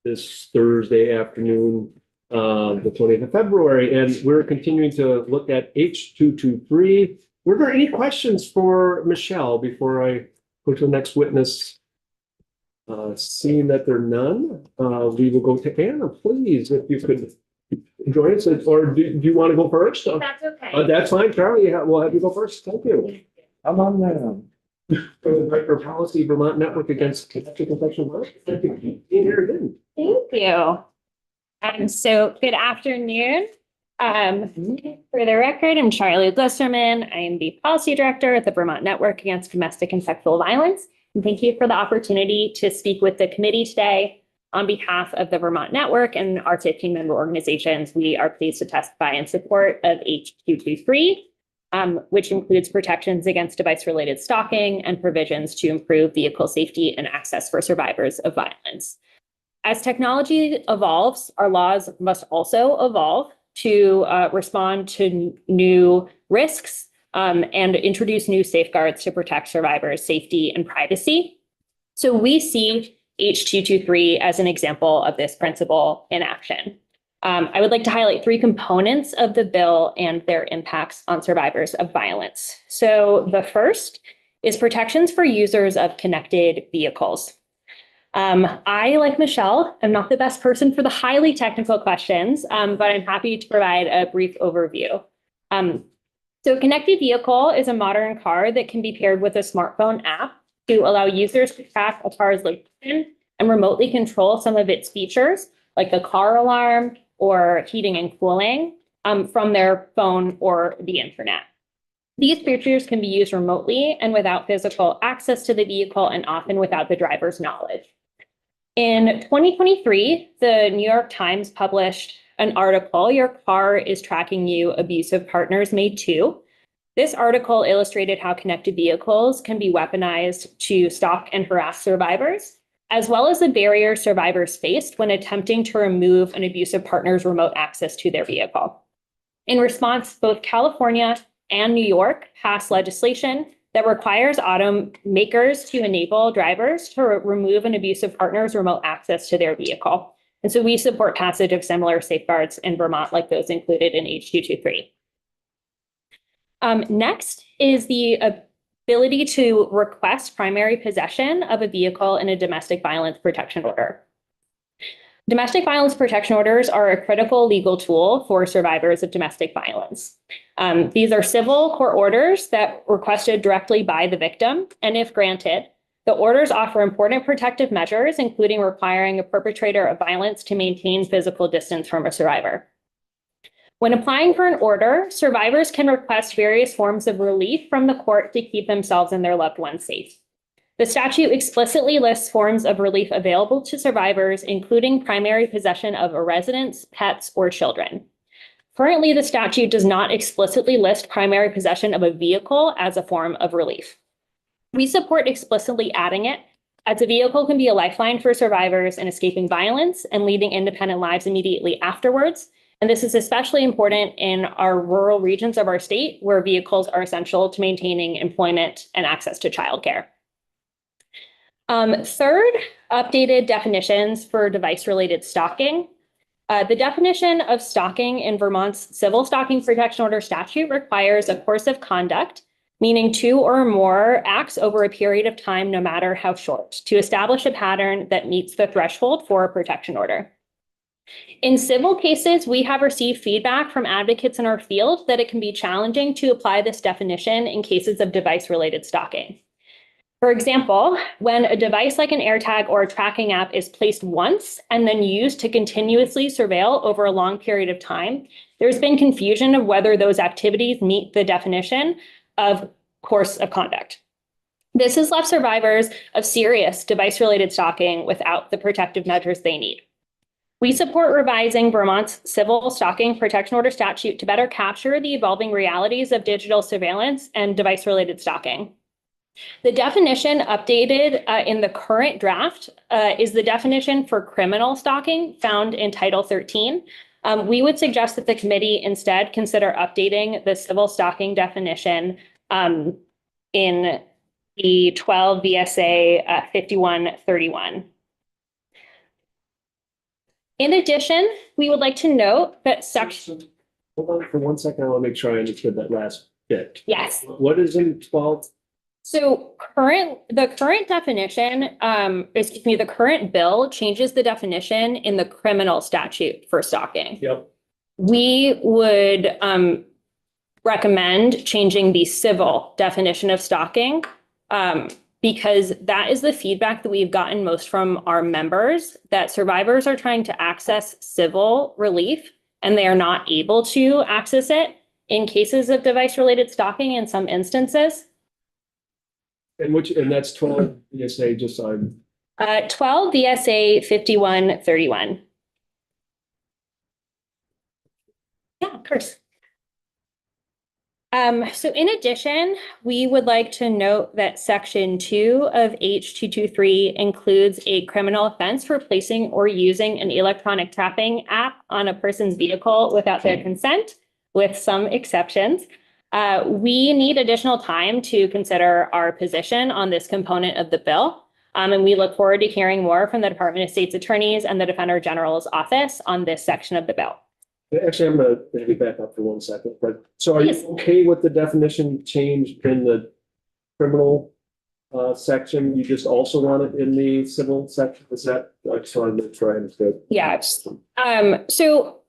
this Thursday afternoon, the 20th of February, and we're continuing to look at H223. Were there any questions for Michelle before I go to the next witness? Seeing that there are none, we will go to Anna, please, if you could join us, or do you want to go first? That's okay. That's fine, Charlie, we'll have you go first. Thank you. I'm on there. Director of Policy, Vermont Network Against Connected Infection Virus. Thank you. Here again. Thank you. So good afternoon. For the record, I'm Charlie Glisserman. I am the Policy Director at the Vermont Network Against Domestic and Sexual Violence. And thank you for the opportunity to speak with the committee today. On behalf of the Vermont Network and our 15 member organizations, we are pleased to testify in support of H223, which includes protections against device-related stalking and provisions to improve vehicle safety and access for survivors of violence. As technology evolves, our laws must also evolve to respond to new risks and introduce new safeguards to protect survivors' safety and privacy. So we see H223 as an example of this principle in action. I would like to highlight three components of the bill and their impacts on survivors of violence. So the first is protections for users of connected vehicles. I, like Michelle, am not the best person for the highly technical questions, but I'm happy to provide a brief overview. So a connected vehicle is a modern car that can be paired with a smartphone app to allow users to track a car's location and remotely control some of its features, like the car alarm or heating and cooling, from their phone or the internet. These features can be used remotely and without physical access to the vehicle, and often without the driver's knowledge. In 2023, the New York Times published an article, "Your Car is Tracking You, Abusive Partners Made Too." This article illustrated how connected vehicles can be weaponized to stalk and harass survivors, as well as the barriers survivors faced when attempting to remove an abusive partner's remote access to their vehicle. In response, both California and New York passed legislation that requires automakers to enable drivers to remove an abusive partner's remote access to their vehicle. And so we support passage of similar safeguards in Vermont, like those included in H223. Next is the ability to request primary possession of a vehicle in a domestic violence protection order. Domestic violence protection orders are a critical legal tool for survivors of domestic violence. These are civil court orders that requested directly by the victim, and if granted, the orders offer important protective measures, including requiring a perpetrator of violence to maintain physical distance from a survivor. When applying for an order, survivors can request various forms of relief from the court to keep themselves and their loved ones safe. The statute explicitly lists forms of relief available to survivors, including primary possession of a residence, pets, or children. Currently, the statute does not explicitly list primary possession of a vehicle as a form of relief. We support explicitly adding it, as a vehicle can be a lifeline for survivors in escaping violence and leading independent lives immediately afterwards. And this is especially important in our rural regions of our state, where vehicles are essential to maintaining employment and access to childcare. Third, updated definitions for device-related stalking. The definition of stalking in Vermont's Civil Stalking Protection Order statute requires a course of conduct, meaning 2 or more acts over a period of time, no matter how short, to establish a pattern that meets the threshold for a protection order. In civil cases, we have received feedback from advocates in our field that it can be challenging to apply this definition in cases of device-related stalking. For example, when a device like an AirTag or a tracking app is placed once and then used to continuously surveil over a long period of time, there's been confusion of whether those activities meet the definition of course of conduct. This has left survivors of serious device-related stalking without the protective measures they need. We support revising Vermont's Civil Stalking Protection Order statute to better capture the evolving realities of digital surveillance and device-related stalking. The definition updated in the current draft is the definition for criminal stalking found in Title 13. We would suggest that the committee instead consider updating the civil stalking definition in the 12 VSA 5131. In addition, we would like to note that section, Hold on for 1 second. I want to make sure I understood that last bit. yes. What is in 12? So the current definition, the current bill changes the definition in the criminal statute for stalking. Yep. We would recommend changing the civil definition of stalking because that is the feedback that we've gotten most from our members, that survivors are trying to access civil relief and they are not able to access it in cases of device-related stalking in some instances. And that's 12 BSA, just so I'm. 12 VSA 5131. Yeah, of course. So in addition, we would like to note that section 2 of H223 includes a criminal offense for placing or using an electronic tapping app on a person's vehicle without their consent, with some exceptions. We need additional time to consider our position on this component of the bill. And we look forward to hearing more from the Department of State's attorneys and the Defender General's office on this section of the bill. Actually, I'm going to back up for 1 second. But so are Please. you okay with the definition change in the criminal section? You just also want it in the civil section? Is that, I just wanted to make sure I understood. Yeah. So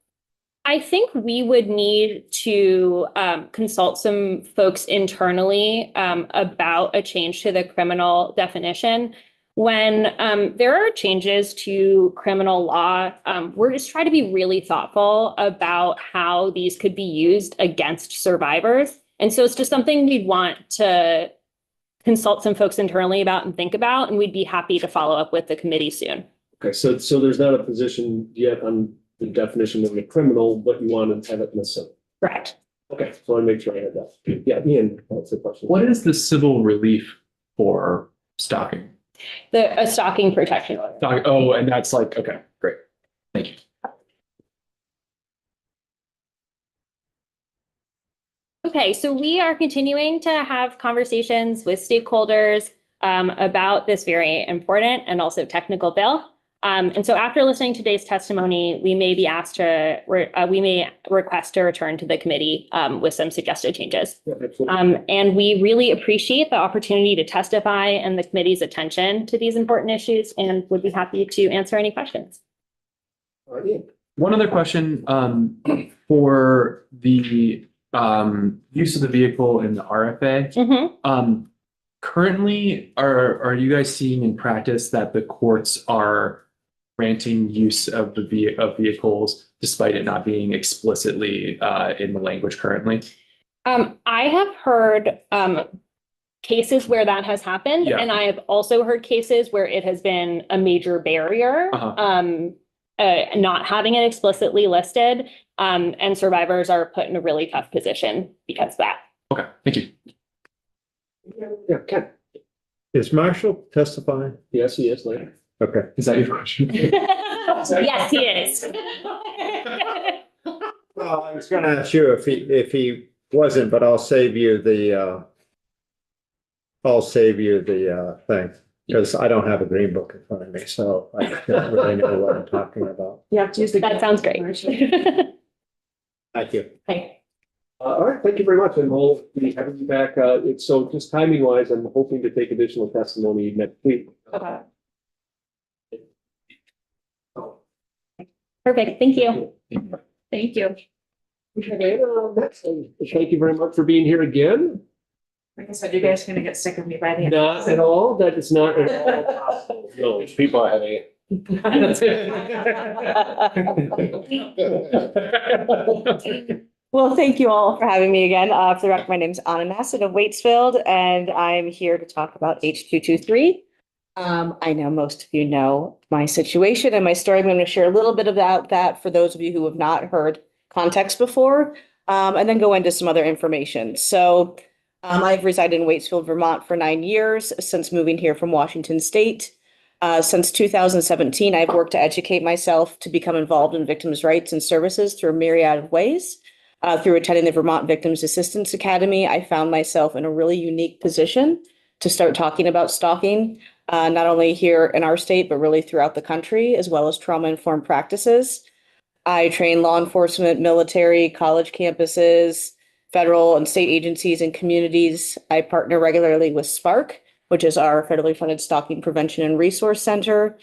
I think we would need to consult some folks internally about a change to the criminal definition. When there are changes to criminal law, we're just trying to be really thoughtful about how these could be used against survivors. And so it's just something we'd want to consult some folks internally about and think about, and we'd be happy to follow up with the committee soon. Okay, so there's not a position yet on the definition of the criminal, but you want to have it in the civil. Correct. Okay, so I want to make sure I had that. Yeah, Ian, that's the question. What is the civil relief for stalking? A stalking protection order. Oh, and that's like, okay, great. Thank you. Okay, so we are continuing to have conversations with stakeholders about this very important and also technical bill. And so after listening to today's testimony, we may be asked to, we may request to return to the committee with some suggested changes. Yeah, absolutely. And we really appreciate the opportunity to testify and the committee's attention to these important issues and would be happy to answer any questions. Ian. One other question for the use of the vehicle in the RFA. Currently, are you guys seeing in practice that the courts are granting use of vehicles despite it not being explicitly in the language currently? I have heard cases where that has happened, Yeah. and I have also heard cases where it has been a major barrier, not having it explicitly listed, and survivors are put in a really tough position because of that. Okay, thank you. Yeah, Ken. Is Marshall testifying? Yes, he is later. Okay. Is that your question? Yes, he is. Well, I was gonna ask you if he wasn't, but I'll save you the thing, because I don't have a green book in front of me, so I don't really know what I'm talking about. You have to use the. That sounds great. Thank you. Okay. All right, thank you very much, and we'll be having you back. So just timing wise, I'm hoping to take additional testimony next week. Okay. Perfect. Thank you. Thank you. Next, thank you very much for being here again. Like I said, you guys are gonna get sick of me by the end. Not at all. That is not at all possible. No, people are having it. Well, thank you all for having me again. For the record, my name is Anna Nassett of Waitsfield, and I'm here to talk about H223. I know most of you know my situation and my story. I'm going to share a little bit about that for those of you who have not heard context before, and then go into some other information. So I've resided in Waitsfield, Vermont for 9 years since moving here from Washington State. Since 2017, I've worked to educate myself to become involved in victims' rights and services through a myriad of ways. Through attending the Vermont Victims Assistance Academy, I found myself in a really unique position to start talking about stalking not only here in our state, but really throughout the country, as well as trauma-informed practices. I train law enforcement, military, college campuses, federal and state agencies and communities. I partner regularly with Spark, which is our federally funded stalking prevention and resource center,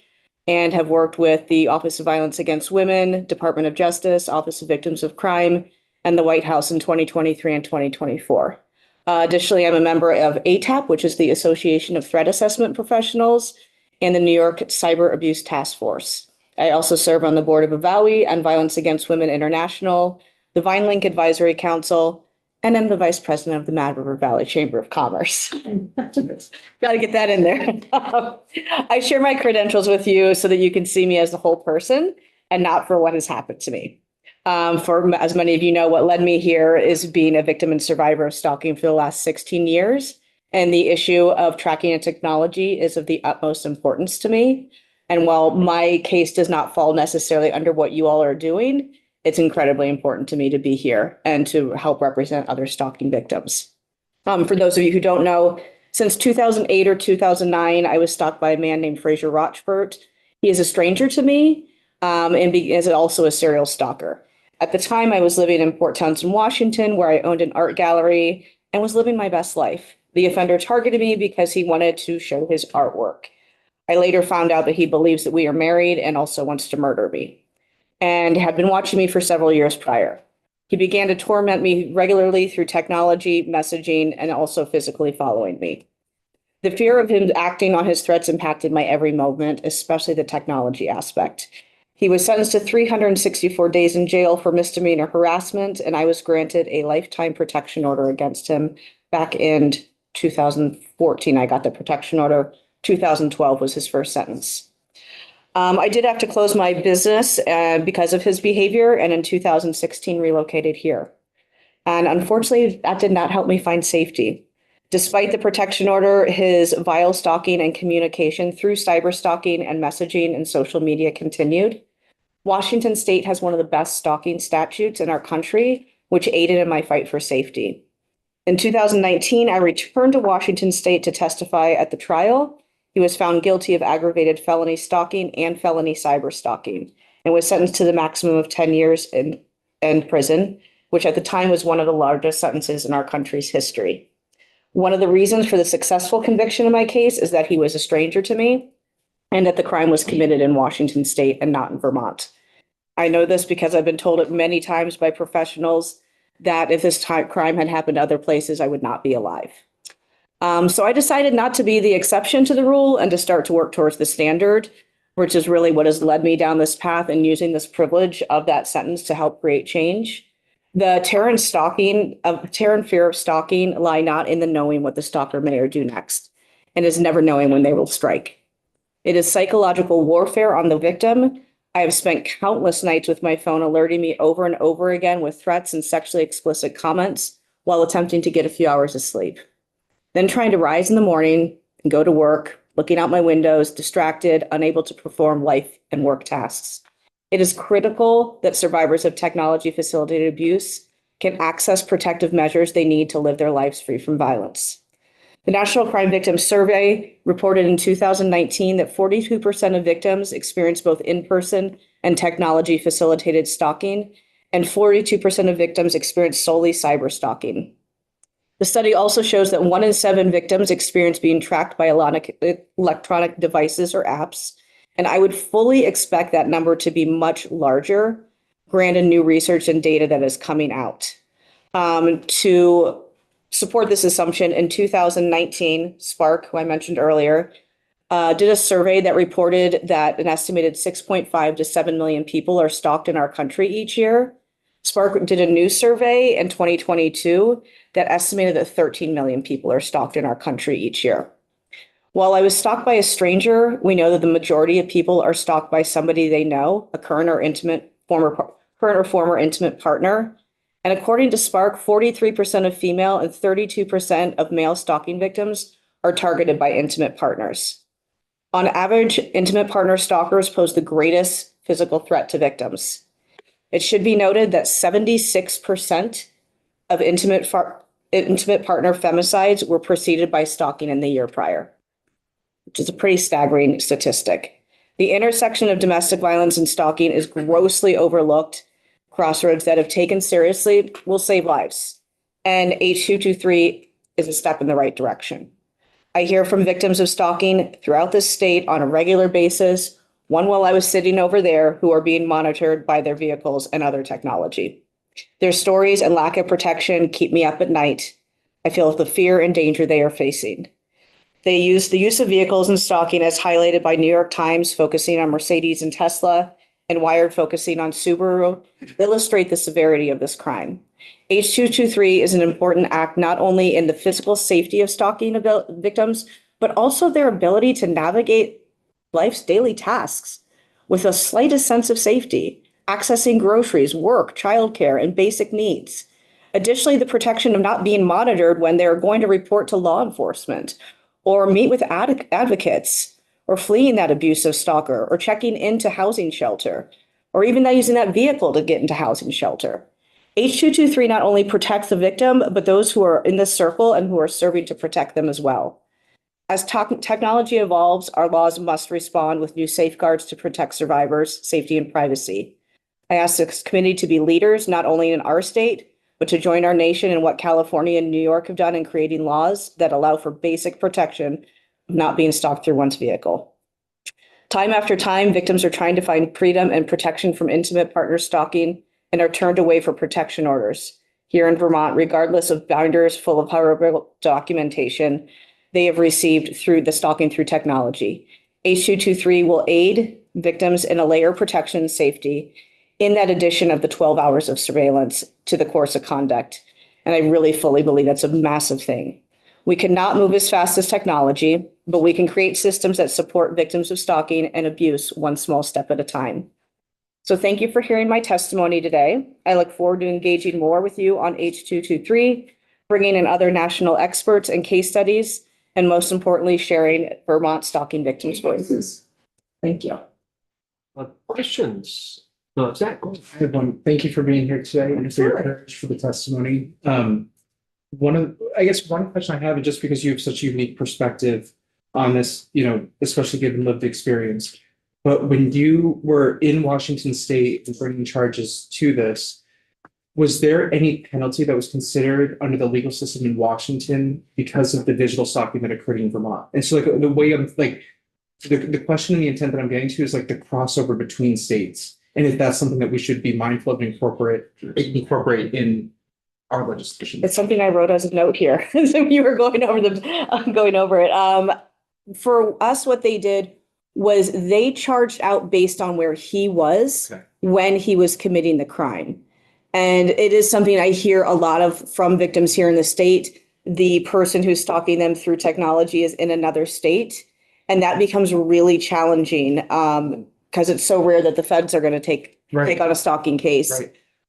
and have worked with the Office of Violence Against Women, Department of Justice, Office of Victims of Crime, and the White House in 2023 and 2024. Additionally, I'm a member of ATAP, which is the Association of Threat Assessment Professionals, and the New York Cyber Abuse Task Force. I also serve on the board of AVAWI and Violence Against Women International, the VineLink Advisory Council, and I'm the vice president of the Mad River Valley Chamber of Commerce. Got to get that in there. I share my credentials with you so that you can see me as the whole person and not for what has happened to me. For as many of you know, what led me here is being a victim and survivor of stalking for the last 16 years. And the issue of tracking and technology is of the utmost importance to me. And while my case does not fall necessarily under what you all are doing, it's incredibly important to me to be here and to help represent other stalking victims. For those of you who don't know, since 2008 or 2009, I was stalked by a man named Fraser Rochford. He is a stranger to me and is also a serial stalker. At the time, I was living in Port Townsend, Washington, where I owned an art gallery and was living my best life. The offender targeted me because he wanted to show his artwork. I later found out that he believes that we are married and also wants to murder me, and had been watching me for several years prior. He began to torment me regularly through technology, messaging, and also physically following me. The fear of him acting on his threats impacted my every moment, especially the technology aspect. He was sentenced to 364 days in jail for misdemeanor harassment, and I was granted a lifetime protection order against him back in 2014. I got the protection order. 2012 was his first sentence. I did have to close my business because of his behavior, and in 2016 relocated here. And unfortunately, that did not help me find safety. Despite the protection order, his vile stalking and communication through cyber stalking and messaging and social media continued. Washington State has one of the best stalking statutes in our country, which aided in my fight for safety. In 2019, I returned to Washington State to testify at the trial. He was found guilty of aggravated felony stalking and felony cyber stalking and was sentenced to the maximum of 10 years in prison, which at the time was one of the largest sentences in our country's history. One of the reasons for the successful conviction in my case is that he was a stranger to me and that the crime was committed in Washington State and not in Vermont. I know this because I've been told it many times by professionals that if this crime had happened other places, I would not be alive. So I decided not to be the exception to the rule and to start to work towards the standard, which is really what has led me down this path and using this privilege of that sentence to help create change. The terror and fear of stalking lie not in the knowing what the stalker may or do next, and is never knowing when they will strike. It is psychological warfare on the victim. I have spent countless nights with my phone alerting me over and over again with threats and sexually explicit comments while attempting to get a few hours of sleep. Then trying to rise in the morning and go to work, looking out my windows, distracted, unable to perform life and work tasks. It is critical that survivors of technology-facilitated abuse can access protective measures they need to live their lives free from violence. The National Crime Victims Survey reported in 2019 that 42% of victims experience both in-person and technology-facilitated stalking, and 42% of victims experience solely cyber stalking. The study also shows that 1 in 7 victims experience being tracked by electronic devices or apps, and I would fully expect that number to be much larger, granted new research and data that is coming out. To support this assumption, in 2019, Spark, who I mentioned earlier, did a survey that reported that an estimated 6.5 to 7 million people are stalked in our country each year. Spark did a new survey in 2022 that estimated that 13 million people are stalked in our country each year. While I was stalked by a stranger, we know that the majority of people are stalked by somebody they know, a current or former intimate partner. And according to Spark, 43% of female and 32% of male stalking victims are targeted by intimate partners. On average, intimate partner stalkers pose the greatest physical threat to victims. It should be noted that 76% of intimate partner femicides were preceded by stalking in the year prior. which is a pretty staggering statistic. The intersection of domestic violence and stalking is grossly overlooked. Crossroads that, if taken seriously, will save lives. And H223 is a step in the right direction. I hear from victims of stalking throughout the state on a regular basis, one while I was sitting over there, who are being monitored by their vehicles and other technology. Their stories and lack of protection keep me up at night. I feel the fear and danger they are facing. They use the use of vehicles and stalking as highlighted by New York Times focusing on Mercedes and Tesla and Wired focusing on Subaru, illustrate the severity of this crime. H223 is an important act not only in the physical safety of stalking victims, but also their ability to navigate life's daily tasks with the slightest sense of safety, accessing groceries, work, childcare, and basic needs. Additionally, the protection of not being monitored when they're going to report to law enforcement or meet with advocates or fleeing that abusive stalker or checking into housing shelter or even using that vehicle to get into housing shelter. H223 not only protects the victim, but those who are in this circle and who are serving to protect them as well. As technology evolves, our laws must respond with new safeguards to protect survivors' safety and privacy. I ask this committee to be leaders, not only in our state, but to join our nation in what California and New York have done in creating laws that allow for basic protection of not being stalked through one's vehicle. Time after time, victims are trying to find freedom and protection from intimate partner stalking and are turned away for protection orders. Here in Vermont, regardless of binders full of horrible documentation they have received through the stalking through technology. H223 will aid victims in a layer of protection and safety in that addition of the 12 hours of surveillance to the course of conduct. And I really fully believe that's a massive thing. We cannot move as fast as technology, but we can create systems that support victims of stalking and abuse one small step at a time. So thank you for hearing my testimony today. I look forward to engaging more with you on H223, bringing in other national experts and case studies, and most importantly, sharing Vermont stalking victims' voices. Thank you. Questions? No, Zach, go ahead. I have one. Thank you for being here today and for your courage for the testimony. I guess one question I have is just because you have such a unique perspective on this, especially given lived experience. But when you were in Washington State and bringing charges to this, was there any penalty that was considered under the legal system in Washington because of the digital stalking that occurred in Vermont? And so the way I'm the question and the intent that I'm getting to is the crossover between states. And if that's something that we should be mindful of and incorporate in our legislation. It's something I wrote as a note here. So you were going over it. For us, what they did was they charged out based on where he was when he was committing the crime. And it is something I hear a lot of from victims here in the state. The person who's stalking them through technology is in another state. And that becomes really challenging because it's so rare that the feds are going to take on a stalking case.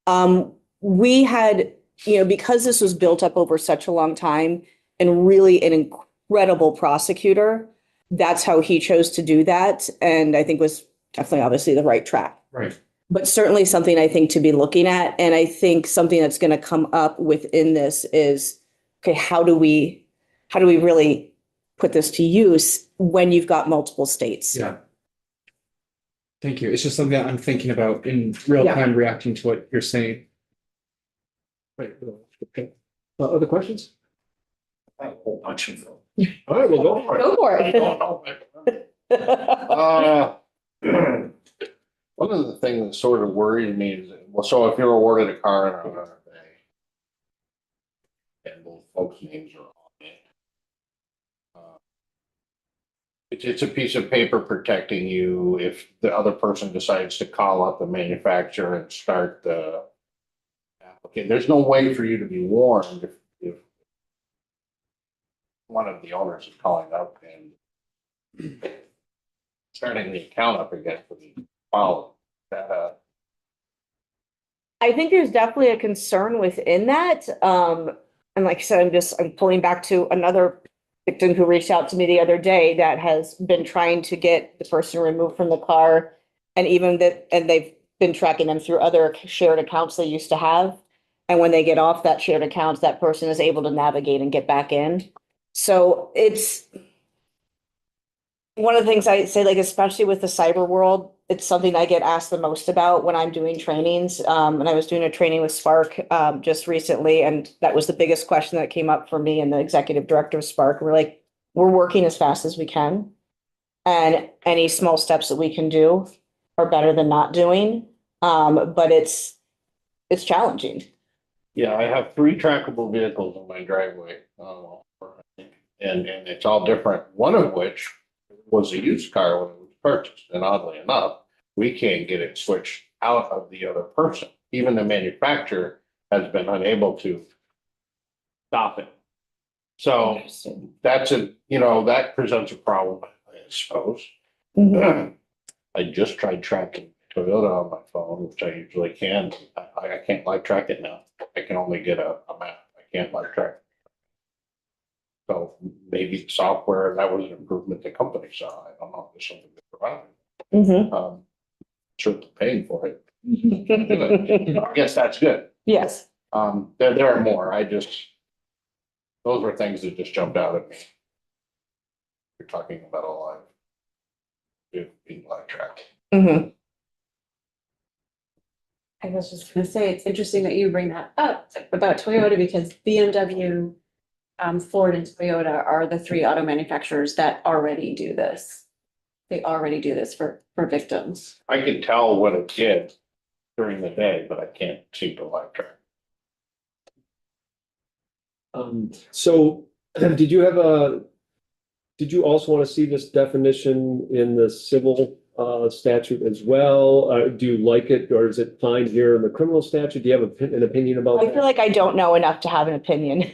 Right. We had, because this was built up over such a long time and really an incredible prosecutor, that's how he chose to do that. And I think was definitely obviously the right track. Right. But certainly something I think to be looking at. And I think something that's going to come up within this is, okay, how do we really put this to use when you've got multiple states? Yeah. Thank you. It's just something that I'm thinking about in real time, reacting to what you're saying. Right. Okay. Other questions? I have a whole bunch of them. All right, we'll go for it. Go for I don't know. One of the things that sort of worried me is, so if you're awarded a car and an RFA, and both folks' names are on it, it's a piece of paper protecting you if the other person decides to call up the manufacturer and start the application. There's no way for you to be warned if one of the owners is calling up and starting the account up again for the follow. I think there's definitely a concern within that. And like I said, I'm pulling back to another victim who reached out to me the other day that has been trying to get the person removed from the car. And and they've been tracking them through other shared accounts they used to have. And when they get off that shared account, that person is able to navigate and get back in. So one of the things I say, like, especially with the cyber world, it's something I get asked the most about when I'm doing trainings. And I was doing a training with Spark just recently, and that was the biggest question that came up for me and the executive director of Spark. We're like, we're working as fast as we can. And any small steps that we can do are better than not doing. But it's challenging. Yeah, I have 3 trackable vehicles in my driveway. And it's all different, one of which was a used car when it was purchased. And oddly enough, we can't get it switched out of the other person. Even the manufacturer has been unable to stop it. So that's that presents a problem, I suppose. I just tried tracking Toyota on my phone, which I usually can. I can't live track it now. I can only get a map. I can't live track. So maybe the software, that was an improvement the company saw. I don't know if there's something they provided. Sure they're paying for it. I guess that's good. Yes. There are more. Those were things that just jumped out at me. You're talking about a lot being live tracked. I was just gonna say, it's interesting that you bring that up about Toyota because BMW, Ford and Toyota are the 3 auto manufacturers that already do this. They already do this for victims. I can tell what it did during the day, but I can't seem to live track. So did you also want to see this definition in the civil statute as well? Do you like it, or is it fine here in the criminal statute? Do you have an opinion about I that? feel like I don't know enough to have an opinion.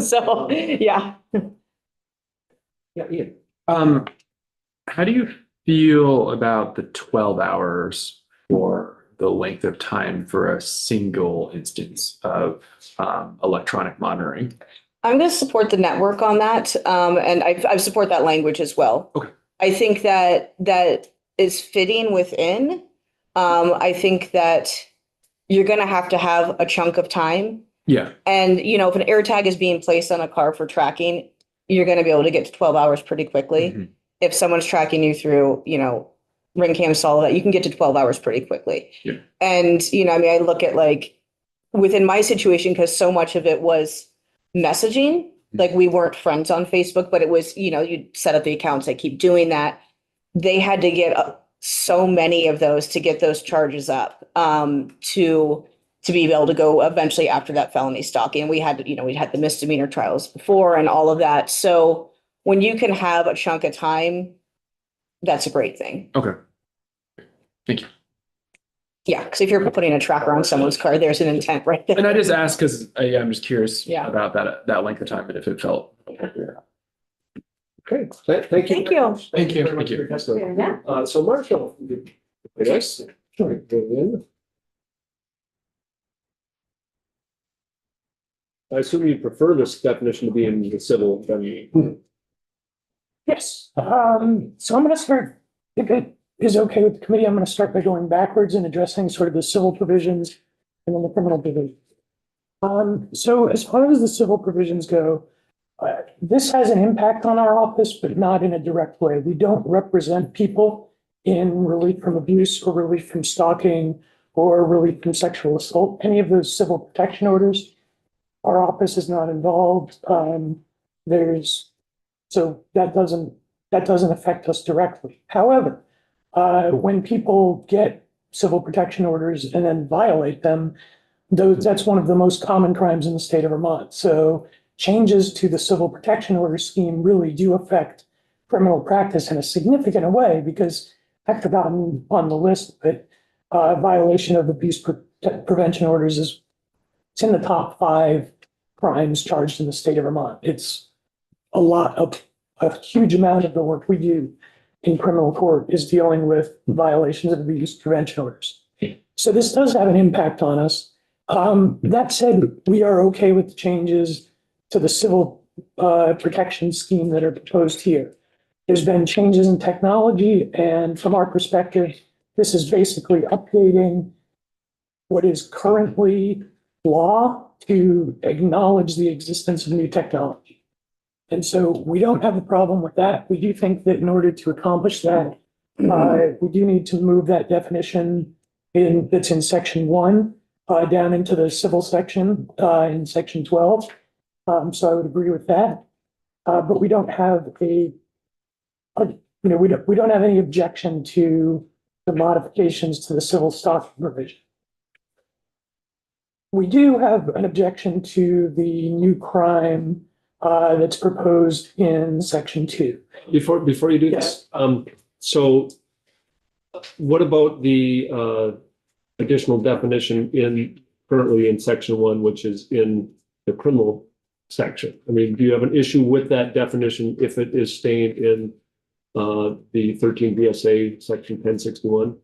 So, yeah. Yeah, Ian. How do you feel about the 12 hours for the length of time for a single instance of electronic monitoring? I'm going to support the network on that. And I support that language as well. Okay. I think that is fitting within. I think that you're going to have a chunk of time. Yeah. And, if an AirTag is being placed on a car for tracking, you're going to be able to get to 12 hours pretty quickly. Mhm. If someone's tracking you through, ring cam, all of that, you can get to 12 hours pretty quickly. Yeah. And, I look at like within my situation, because so much of it was messaging, like we weren't friends on Facebook, but it was, you'd set up the accounts, I keep doing that. They had to get so many of those to get those charges up to be able to go eventually after that felony stalking. And we had we'd had the misdemeanor trials before and all of that. So when you can have a chunk of time, that's a great thing. Okay. Thank you. Yeah, because if you're putting a tracker on someone's car, there's an intent right there. And I just asked because I'm just curious Yeah. about that length of time and if it felt appropriate. Okay, thank you. Thank you. Thank you. very much Thank you. for your testimony. Yeah. So Marshall. Yes. Sure. I assume you prefer this definition to be in the civil than. Yes, so I'm gonna start, if it is okay with the committee, I'm gonna start by going backwards and addressing sort of the civil provisions and then the criminal provision. So as far as the civil provisions go, this has an impact on our office, but not in a direct way. We don't represent people in relief from abuse or relief from stalking or relief from sexual assault, any of those civil protection orders. Our office is not involved. So that doesn't affect us directly. However, when people get civil protection orders and then violate them, that's one of the most common crimes in the state of Vermont. So changes to the civil protection order scheme really do affect criminal practice in a significant way because I've forgotten on the list, but violation of abuse prevention orders it's in the top 5 crimes charged in the state of Vermont. It's a huge amount of the work we do in criminal court is dealing with violations of abuse prevention orders. So this does have an impact on us. That said, we are okay with the changes to the civil protection scheme that are proposed here. There's been changes in technology, and from our perspective, this is basically updating what is currently law to acknowledge the existence of new technology. And so we don't have a problem with that. We do think that in order to accomplish that, we do need to move that definition that's in section 1, down into the civil section, in section 12. So I would agree with that. But we don't have we don't have any objection to the modifications to the civil stock provision. We do have an objection to the new crime that's proposed in section 2. Before you do that, Yes. So what about the additional definition currently in section 1, which is in the criminal section? I mean, do you have an issue with that definition if it is staying in the 13 VSA section 1061?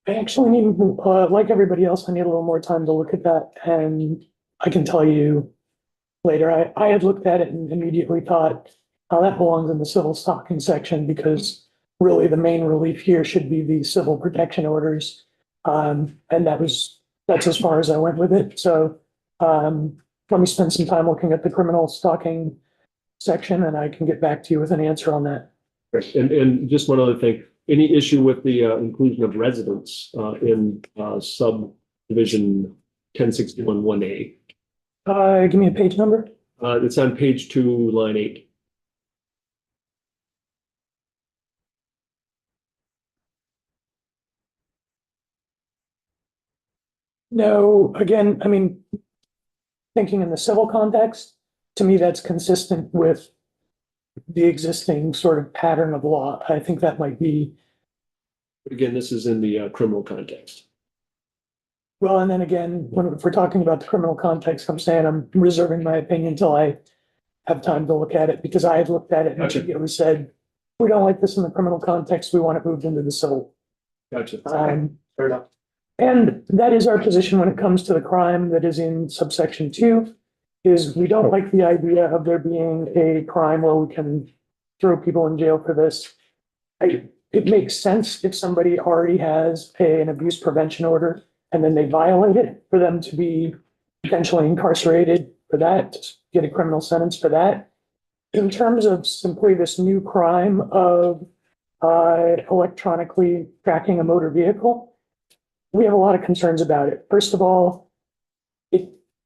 I actually need, like everybody else, I need a little more time to look at that, and I can tell you later. I had looked at it and immediately thought, oh, that belongs in the civil stocking section, because really the main relief here should be the civil protection orders. And that's as far as I went with it. So let me spend some time looking at the criminal stalking section, and I can get back to you with an answer on that. Right. And just one other thing, any issue with the inclusion of residents in subdivision 1061-1A? Give me a page number. It's on page 2, line 8. No, again, I mean, thinking in the civil context, to me, that's consistent with the existing sort of pattern of law. I think that might be, But again, this is in the criminal context. well, and then again, if we're talking about the criminal context, I'm saying I'm reserving my opinion until I have time to look at it, because I had looked at it and Gotcha. immediately said, we don't like this in the criminal context, we want it moved into the civil. Gotcha. Fair enough. And that is our position when it comes to the crime that is in subsection 2, is we don't like the idea of there being a crime where we can throw people in jail for this. It makes sense if somebody already has an abuse prevention order and then they violate it, for them to be potentially incarcerated for that, get a criminal sentence for that. In terms of simply this new crime of electronically tracking a motor vehicle, we have a lot of concerns about it. First of all,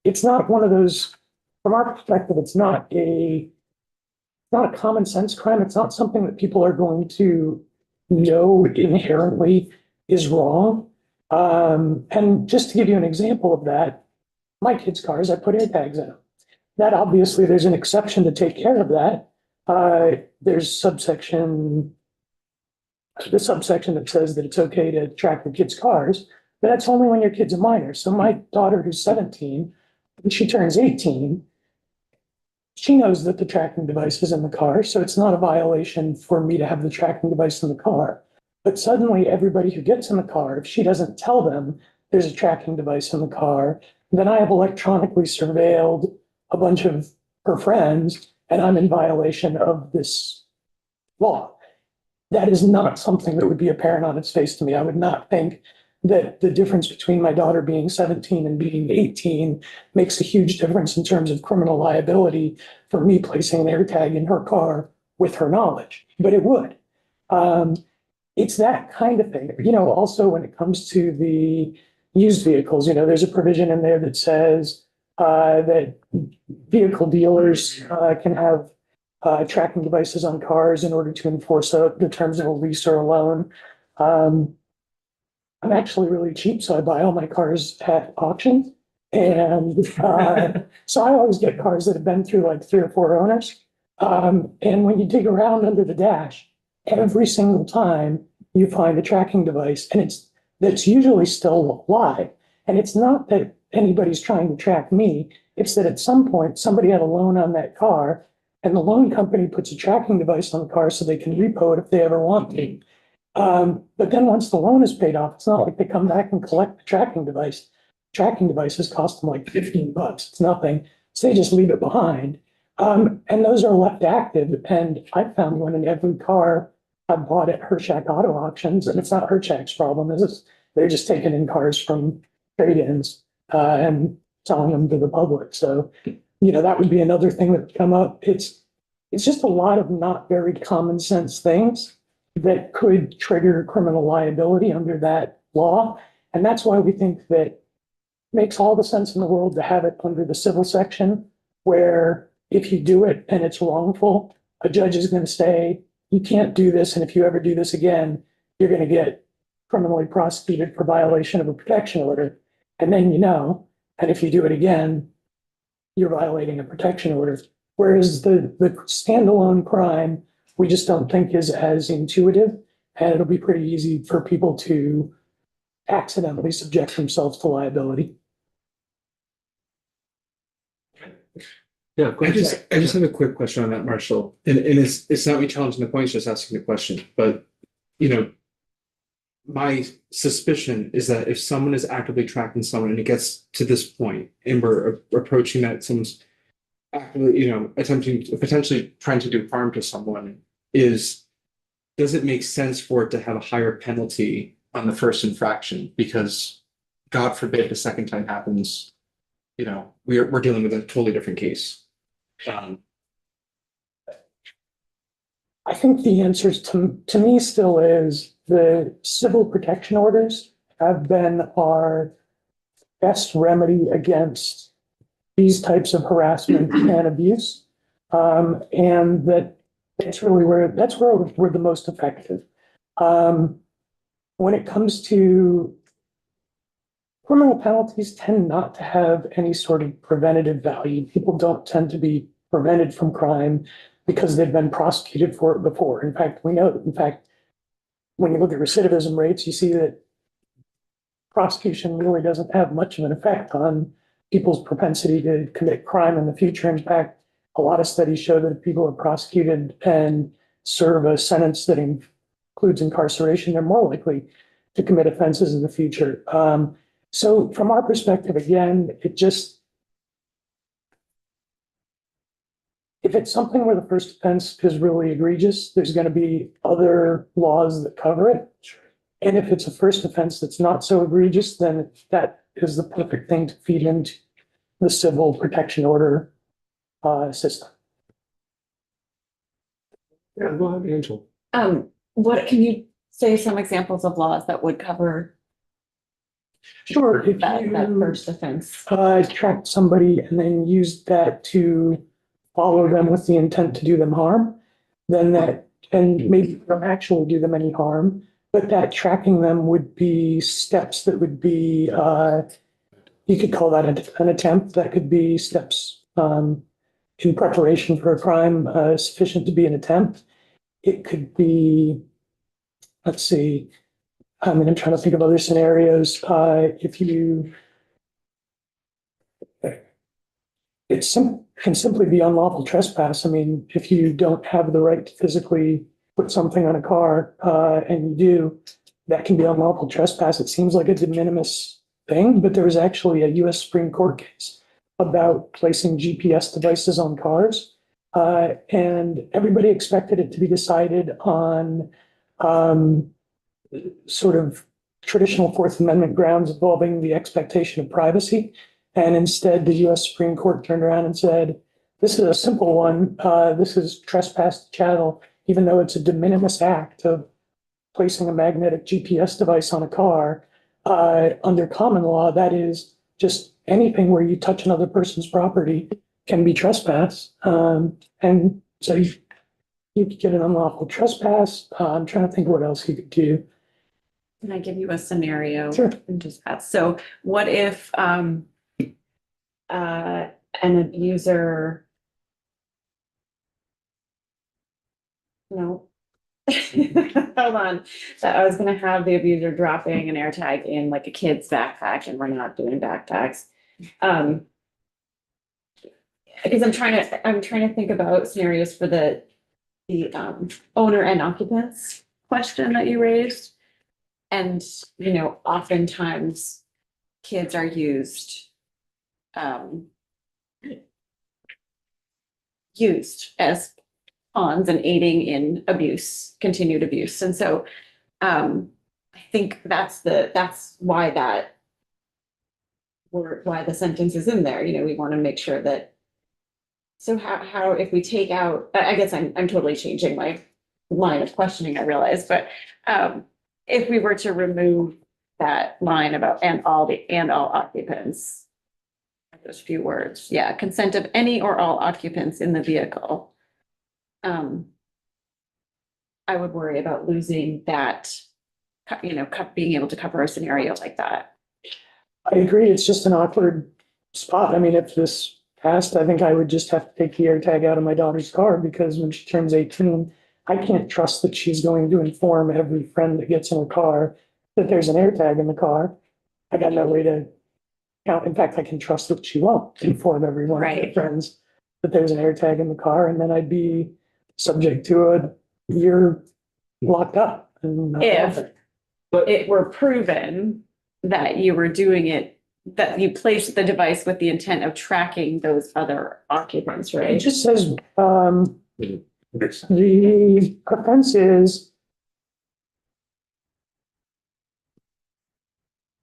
it's not one of those, from our perspective, it's not a common sense crime. It's not something that people are going to know inherently is wrong. And just to give you an example of that, my kids' cars, I put AirTags in them. That obviously there's an exception to take care of that. There's the subsection that says that it's okay to track your kids' cars, but that's only when your kid's a minor. So my daughter, who's 17, when she turns 18, she knows that the tracking device is in the car, so it's not a violation for me to have the tracking device in the car. But suddenly everybody who gets in the car, if she doesn't tell them there's a tracking device in the car, then I have electronically surveilled a bunch of her friends, and I'm in violation of this law. That is not something that would be apparent on its face to me. I would not think that the difference between my daughter being 17 and being 18 makes a huge difference in terms of criminal liability for me placing an AirTag in her car with her knowledge, but it would. It's that kind of thing. Also when it comes to the used vehicles, there's a provision in there that says that vehicle dealers can have tracking devices on cars in order to enforce the terms of a lease or a loan. I'm actually really cheap, so I buy all my cars at auction. And so I always get cars that have been through like 3 or 4 owners. And when you dig around under the dash, every single time you find a tracking device, and that's usually still live. And it's not that anybody's trying to track me. It's that at some point somebody had a loan on that car, and the loan company puts a tracking device on the car so they can repo it if they ever want to. But then once the loan is paid off, it's not like they come back and collect the tracking device. Tracking devices cost them like $15. It's nothing. So they just leave it behind. And those are left active. And I found one in every car I bought at Hershak Auto Auctions. And it's not Hershak's problem. They're just taking in cars from trade-ins and selling them to the public. So that would be another thing that would come up. It's just a lot of not very common sense things that could trigger criminal liability under that law. And that's why we think that it makes all the sense in the world to have it under the civil section, where if you do it and it's wrongful, a judge is going to say, you can't do this. And if you ever do this again, you're going to get criminally prosecuted for violation of a protection order. And then and if you do it again, you're violating a protection order. Whereas the standalone crime, we just don't think is as intuitive, and it'll be pretty easy for people to accidentally subject themselves to liability. Yeah, go I ahead. just have a quick question on that, Marshall. And it's not me challenging the point, it's just asking the question. But, my suspicion is that if someone is actively tracking someone and it gets to this point and we're approaching that someone's actively, attempting, potentially trying to do harm to someone, does it make sense for it to have a higher penalty on the first infraction? Because God forbid the second time happens, we're dealing with a totally different case. I think the answers to me still is the civil protection orders have been our best remedy against these types of harassment and abuse. And that's where we're the most effective. When it comes to criminal penalties tend not to have any sort of preventative value. People don't tend to be prevented from crime because they've been prosecuted for it before. In fact, we know that, when you look at recidivism rates, you see that prosecution really doesn't have much of an effect on people's propensity to commit crime in the future. In fact, a lot of studies show that if people are prosecuted and serve a sentence that includes incarceration, they're more likely to commit offenses in the future. So from our perspective, again, if it's something where the first offense is really egregious, there's going to be other laws that cover it. And if it's a first offense that's not so egregious, then that is the perfect thing to feed into the civil protection order system. Yeah, go ahead, Angel. What can you say some examples of laws that would cover Sure. If that you first offense? tracked somebody and then used that to follow them with the intent to do them harm, then and maybe don't actually do them any harm, but that tracking them would be steps that would be, you could call that an attempt. That could be steps in preparation for a crime sufficient to be an attempt. It could be, let's see, I'm trying to think of other scenarios. Can simply be unlawful trespass. If you don't have the right to physically put something on a car and you do, that can be unlawful trespass. It seems like a de minimis thing, but there was actually a US Supreme Court case about placing GPS devices on cars. And everybody expected it to be decided on sort of traditional Fourth Amendment grounds involving the expectation of privacy. And instead, the US Supreme Court turned around and said, this is a simple one. This is trespass to chattel, even though it's a de minimis act of placing a magnetic GPS device on a car. Under common law, that is just anything where you touch another person's property can be trespass. And so you could get an unlawful trespass. I'm trying to think what else you could do. Can I give you a scenario? Sure. And just pass. So what if an abuser, no, hold on. So I was gonna have the abuser dropping an AirTag in like a kid's backpack, and we're not doing backpacks. Because I'm trying to think about scenarios for the owner and occupants question that you raised. And, oftentimes kids are used as pawns and aiding in abuse, continued abuse. And so I think that's why why the sentence is in there. We want to make sure that So how, if we take out, I guess I'm totally changing my line of questioning, I realize, but, if we were to remove that line about and all occupants, those few words, yeah, consent of any or all occupants in the vehicle. I would worry about losing that, being able to cover a scenario like that. I agree, it's just an awkward spot. I mean, if this passed, I think I would just have to take the air tag out of my daughter's car because when she turns 18, I can't trust that she's going to inform every friend that gets in her car that there's an air tag in the car. I got no way to count. In fact, I can trust that she won't inform every one of her Right. friends that there's an air tag in the car, and then I'd be subject to a year locked up. And If it were proven that you were doing it, that you placed the device with the intent of tracking those other occupants, it right? just says, the offense is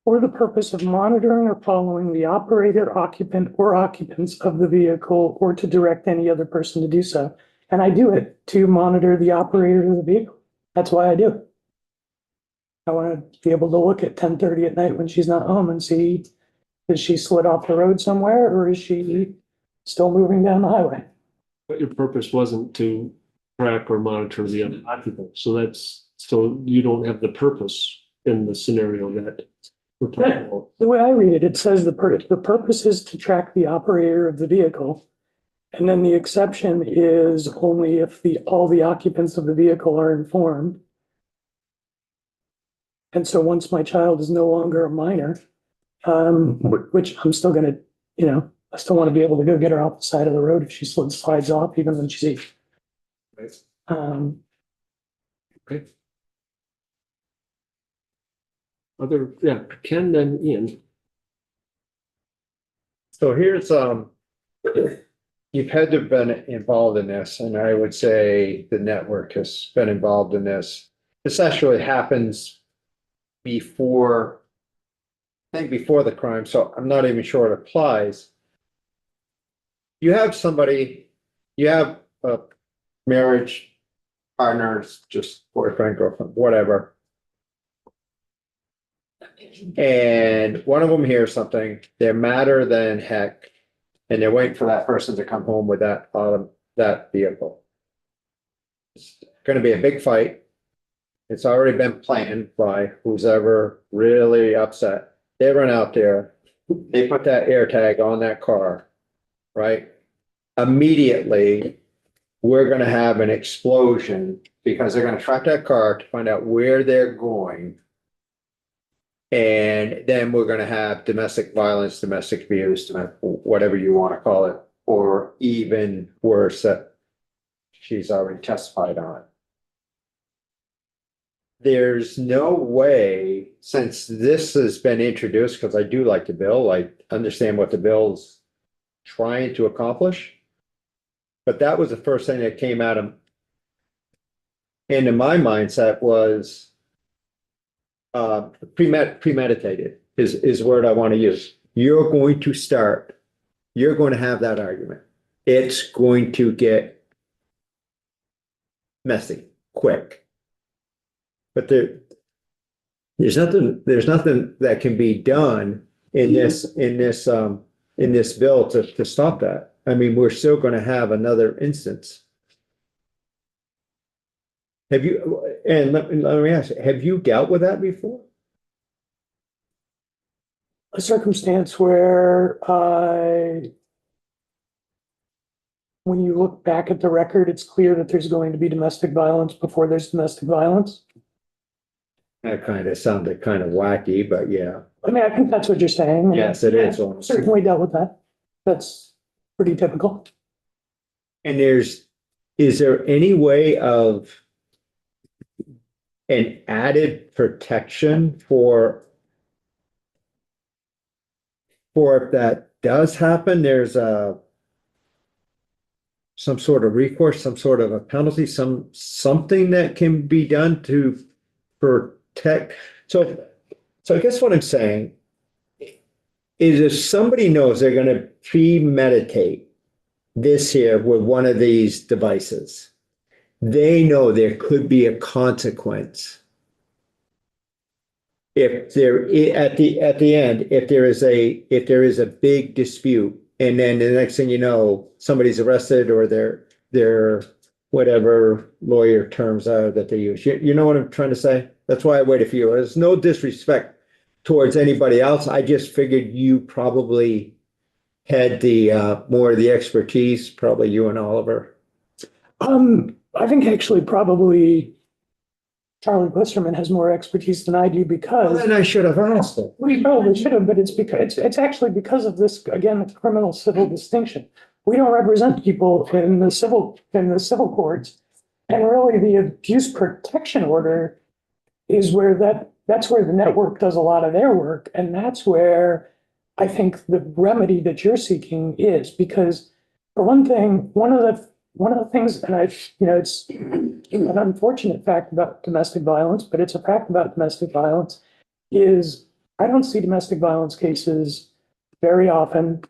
for the purpose of monitoring or following the operator, occupant, or occupants of the vehicle, or to direct any other person to do so. And I do it to monitor the operator of the vehicle. That's why I do it. I want to be able to look at 10:30 at night when she's not home and see, is she slid off the road somewhere, or is she still moving down the highway? But your purpose wasn't to track or monitor the other occupants, so you don't have the purpose in the scenario that we're talking about. The way I read it, it says the purpose is to track the operator of the vehicle. And then the exception is only if all the occupants of the vehicle are informed. And so once my child is no longer a minor, which I'm still gonna, I still want to be able to go get her off the side of the road if she slides off, even when she's 8. Right. Okay. Ken, then Ian. So here's, you've had to have been involved in this, and I would say the network has been involved in this. This actually happens before, I think before the crime, so I'm not even sure it applies. You have a marriage, partners, just boyfriend, girlfriend, whatever. And one of them hears something, they're madder than heck, and they're waiting for that person to come home with that vehicle. It's gonna be a big fight. It's already been planned by who's ever really upset. They run out there, they put that air tag on that car, right? Immediately, we're gonna have an explosion because they're gonna track that car to find out where they're going. And then we're gonna have domestic violence, domestic abuse, whatever you wanna call it, or even worse, that she's already testified on. There's no way, since this has been introduced, because I do like the bill, I understand what the bill's trying to accomplish. But that was the first thing that came out of into my mindset was premeditated is the word I want to use. You're going to have that argument. It's going to get messy quick. But there's nothing that can be done in this bill to stop that. I mean, we're still going to have another instance. Let me ask you, have you dealt with that before? A circumstance where when you look back at the record, it's clear that there's going to be domestic violence before there's domestic violence. That kind of sounded kind of wacky, but yeah. I mean, I think that's what you're saying. Yes, it is. Certainly dealt with that. That's pretty typical. And is there any way of an added protection for if that does happen, there's some sort of recourse, some sort of a penalty, something that can be done to protect. So I guess what I'm saying is if somebody knows they're going to premeditate this here with one of these devices, they know there could be a consequence. If there, at the end, if there is a big dispute, and then the next thing you know, somebody's arrested or they're whatever lawyer terms are that they use. You know what I'm trying to say? That's why I waited for you. There's no disrespect towards anybody else. I just figured you probably had the more of the expertise, probably you and Oliver. I think actually probably Charlie Blisterman has more expertise than I do Well, because then I should have asked him. we probably should have, but it's because it's actually because of this, again, the criminal civil distinction. We don't represent people in the civil courts. And really the abuse protection order is where that's where the network does a lot of their work. And that's where I think the remedy that you're seeking is, because for one thing, one of the things, and it's an unfortunate fact about domestic violence, but it's a fact about domestic violence, is I don't see domestic violence cases very often.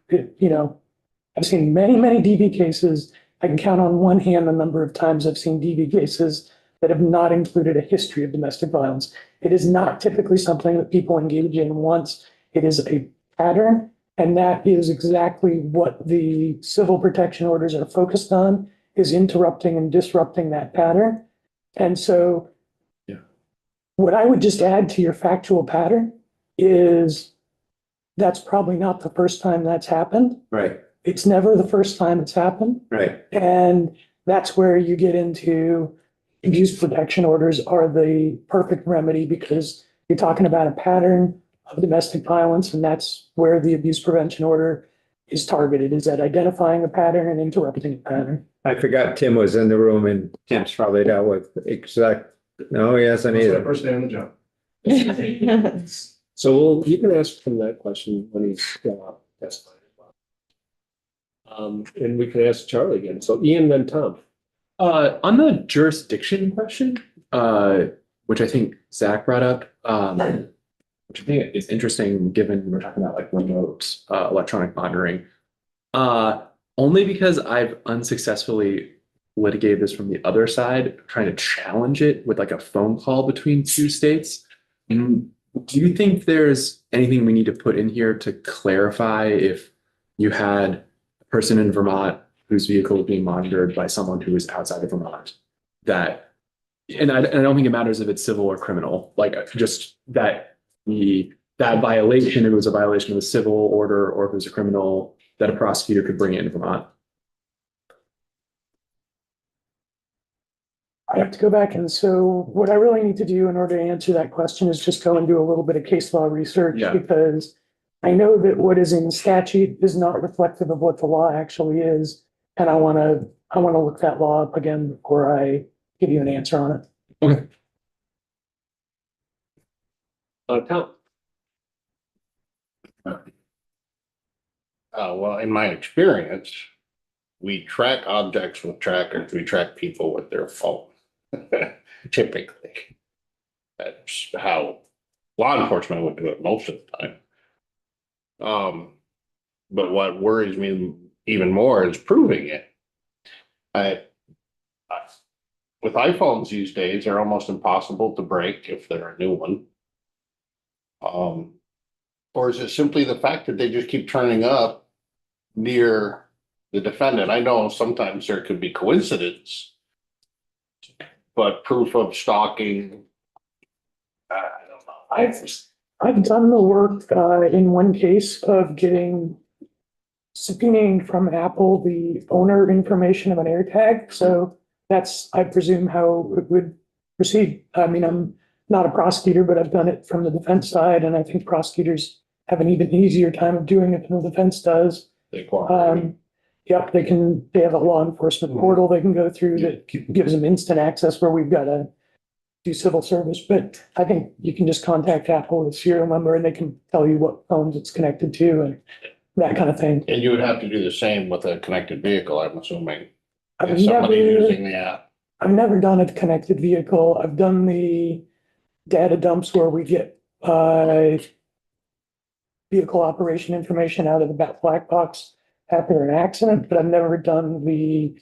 I've seen many, many DV cases. I can count on one hand the number of times I've seen DV cases that have not included a history of domestic violence. It is not typically something that people engage in once. It is a pattern, and that is exactly what the civil protection orders are focused on, is interrupting and disrupting that pattern. And so what I would just add to your factual pattern is that's probably not the first time that's happened. Right, It's never the first time it's happened. right. And that's where you get into abuse protection orders are the perfect remedy, because you're talking about a pattern of domestic violence, and that's where the abuse prevention order is targeted, is at identifying a pattern and interrupting a pattern. I forgot Tim was in the room, and Tim's probably dealt with no, he hasn't either. First day on the job. So you can ask him that question when he's testifying as well. And we can ask Charlie again. So Ian, then Tom. On the jurisdiction question, which I think Zach brought up, which I think is interesting given we're talking about like remote electronic monitoring. Only because I've unsuccessfully litigated this from the other side, trying to challenge it with like a phone call between two states. Do you think there's anything we need to put in here to clarify if you had a person in Vermont whose vehicle was being monitored by someone who is outside of Vermont? That, and I don't think it matters if it's civil or criminal, like just that that violation, if it was a violation of a civil order or if it was a criminal, that a prosecutor could bring it into Vermont. I have to go back, and so what I really need to do in order to answer that question is just go and do a little bit of case law research, Yeah. because I know that what is in statute is not reflective of what the law actually is, and I want to look that law up again before I give you an answer on it. Okay. Tom. Well, in my experience, we track objects with trackers, we track people with their phone. Typically. That's how law enforcement would do it most of the time. But what worries me even more is proving it. With iPhones these days, they're almost impossible to break if they're a new one. Or is it simply the fact that they just keep turning up near the defendant? I know sometimes there could be coincidence, but proof of stalking, I don't know. I've done the work in one case of getting subpoenaing from Apple the owner information of an AirTag. So that's, I presume, how it would proceed. I mean, I'm not a prosecutor, but I've done it from the defense side, and I think prosecutors have an even easier time of doing it than the defense does. They cooperate. Yep, they have a law enforcement portal they can go through that gives them instant access where we've got to do civil service. But I think you can just contact Apple with serial number and they can tell you what phones it's connected to and that kind of thing. And you would have to do the same with a connected vehicle, I'm assuming. I've If somebody never, using the app. I've never done a connected vehicle. I've done the data dumps where we get vehicle operation information out of the black box after an accident, but I've never done the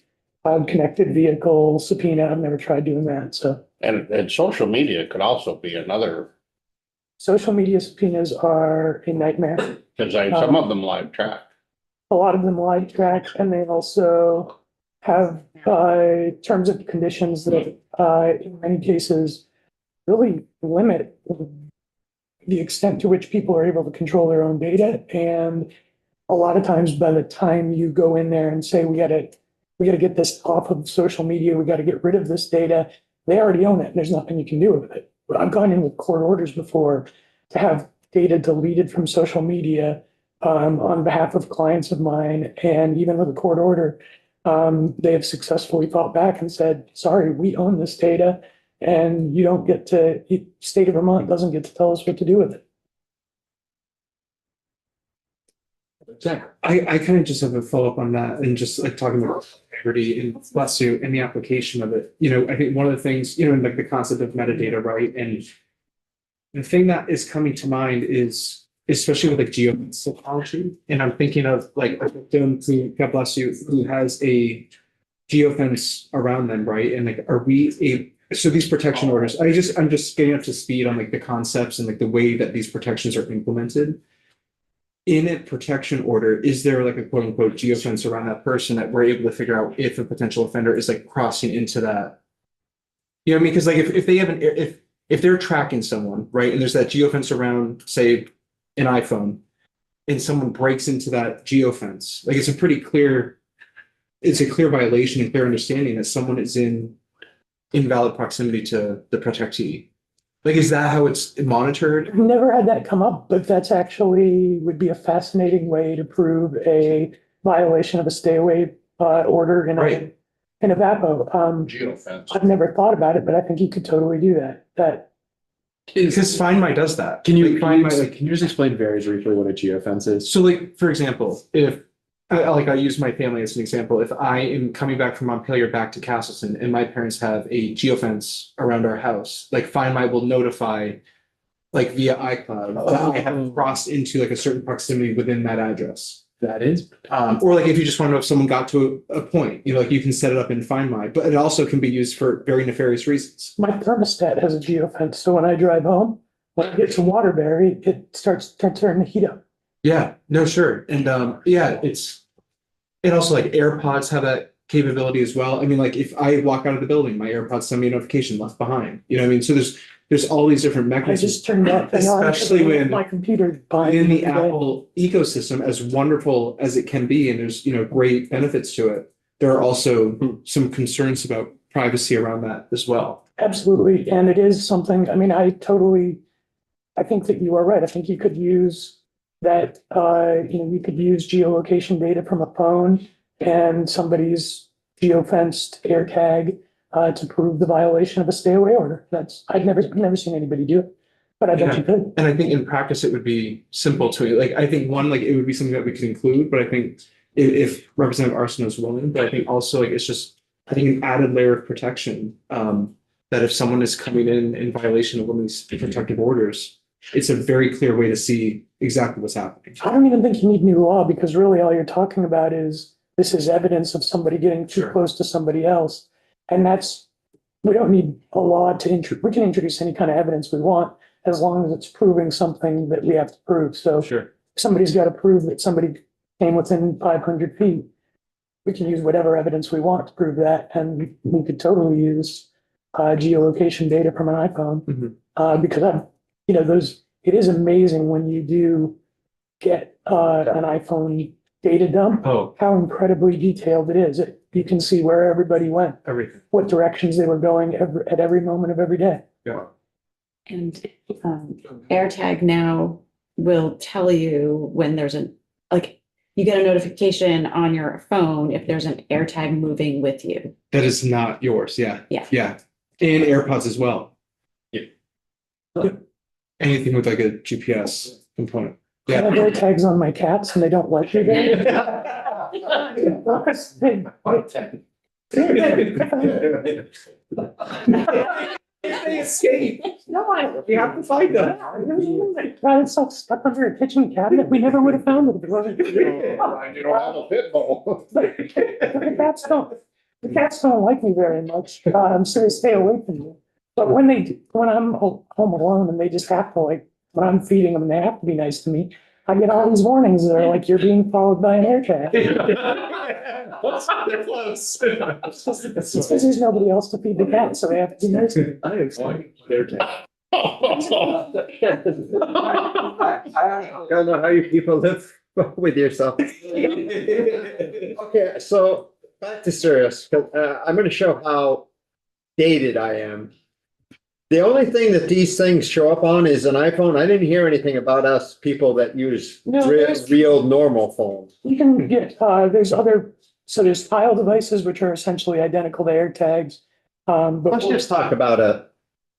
connected vehicle subpoena. I've never tried doing that. So And social media could also be another, social media subpoenas are a nightmare. because some of them live track. A lot of them live track, and they also have terms and conditions that in many cases really limit the extent to which people are able to control their own data. And a lot of times by the time you go in there and say, we gotta get this off of social media, we gotta get rid of this data, they already own it. There's nothing you can do with it. I've gone in with court orders before to have data deleted from social media on behalf of clients of mine. And even with a court order, they have successfully fought back and said, sorry, we own this data and you don't get to, state of Vermont doesn't get to tell us what to do with it. I kind of just have a follow-up on that and just like talking about integrity and bless you in the application of it. You know, I think one of the things, you know, in like the concept of metadata, right? And the thing that is coming to mind is, especially with like geofence technology, and I'm thinking of like a victim who, God bless you, who has a geofence around them, right? And like, are we so these protection orders, I'm just getting up to speed on like the concepts and like the way that these protections are implemented. In a protection order, is there like a quote unquote geofence around that person that we're able to figure out if a potential offender is like crossing into that? You know what I mean? Because like if they have if they're tracking someone, right, and there's that geofence around, say, an iPhone, and someone breaks into that geofence, like it's a clear violation and clear understanding that someone is in invalid proximity to the protectee. Like, is that how it's monitored? I've never had that come up, but that's actually would be a fascinating way to prove a violation of a stay away order in Right. in a VAPO. Geofence. I've never thought about it, but I think you could totally do that. Because Find My does that. Can you, Like, Find My, can you just explain very briefly what a geofence is? so like, for example, if I use my family as an example, if I am coming back from Montpelier back to Castleton and my parents have a geofence around our house, like Find My will notify like via iCloud that I have crossed into like a certain proximity within that address. That is. Or like if you just want to know if someone got to a point, you know, like you can set it up in Find My, but it also can be used for very nefarious reasons. My thermostat has a geofence, so when I drive home, when I get to Waterbury, it starts to turn the heat up. Yeah, no, sure. And yeah, and also like AirPods have that capability as well. I mean, like if I walk out of the building, my AirPods send me a notification left behind. You know what I mean? So there's all these different I mechanisms. just turned that thing on. Especially when my computer behind in me the today. Apple ecosystem, as wonderful as it can be, and there's, you know, great benefits to it, there are also some concerns about privacy around that as well. Absolutely, and it is something, I mean, I think that you are right. I think you could use that, you could use geolocation data from a phone and somebody's geofenced AirTag to prove the violation of a stay away order. I've never seen anybody do it, but I bet you could. And I think in practice, it would be simple to, like, I think one, like, it would be something that we could include, but I think if Representative Arsenault is willing, but I think also, like, it's just, I think an added layer of protection, that if someone is coming in violation of one of these protective orders, it's a very clear way to see exactly what's happening. I don't even think you need new law because really all you're talking about is this is evidence of somebody getting too Sure. close to somebody else. And we don't need a law we can introduce any kind of evidence we want as long as it's proving something that we have to prove. So Sure. somebody's got to prove that somebody came within 500 feet. We can use whatever evidence we want to prove that. And we could totally use geolocation data from an iPhone because it is amazing when you do get an iPhone data dump, Oh, how incredibly detailed it is. You can see where everybody went, everything. what directions they were going at every moment of every day. Yeah. And AirTag now will tell you when there's you get a notification on your phone if there's an AirTag moving with you. That is not yours. Yeah. Yeah. Yeah. And AirPods as well. Yeah. Anything with like a GPS component. I have Yeah. AirTags on my cats and they don't like me there. They escaped. No, we have to find them. Got itself stuck under a kitchen cabinet. We never would have found it if it wasn't. You don't have a pit bull. The cats don't like me very much, so they stay away from me. But when I'm home alone and they just have to like, when I'm feeding them and they have to be nice to me, I get all these warnings that are like, you're being followed by an air tag. They're close. It's because there's nobody else to feed the cat, so they have to be nice to me. I am sorry. They're I don't know how you people live with yourself. Okay, so back to serious, 'cause, I'm gonna show how dated I am. The only thing that these things show up on is an iPhone. I didn't hear anything about us people that use No, real, there's- real normal phones. You can get, there's tile devices, which are essentially identical to AirTags. But Let's just talk about a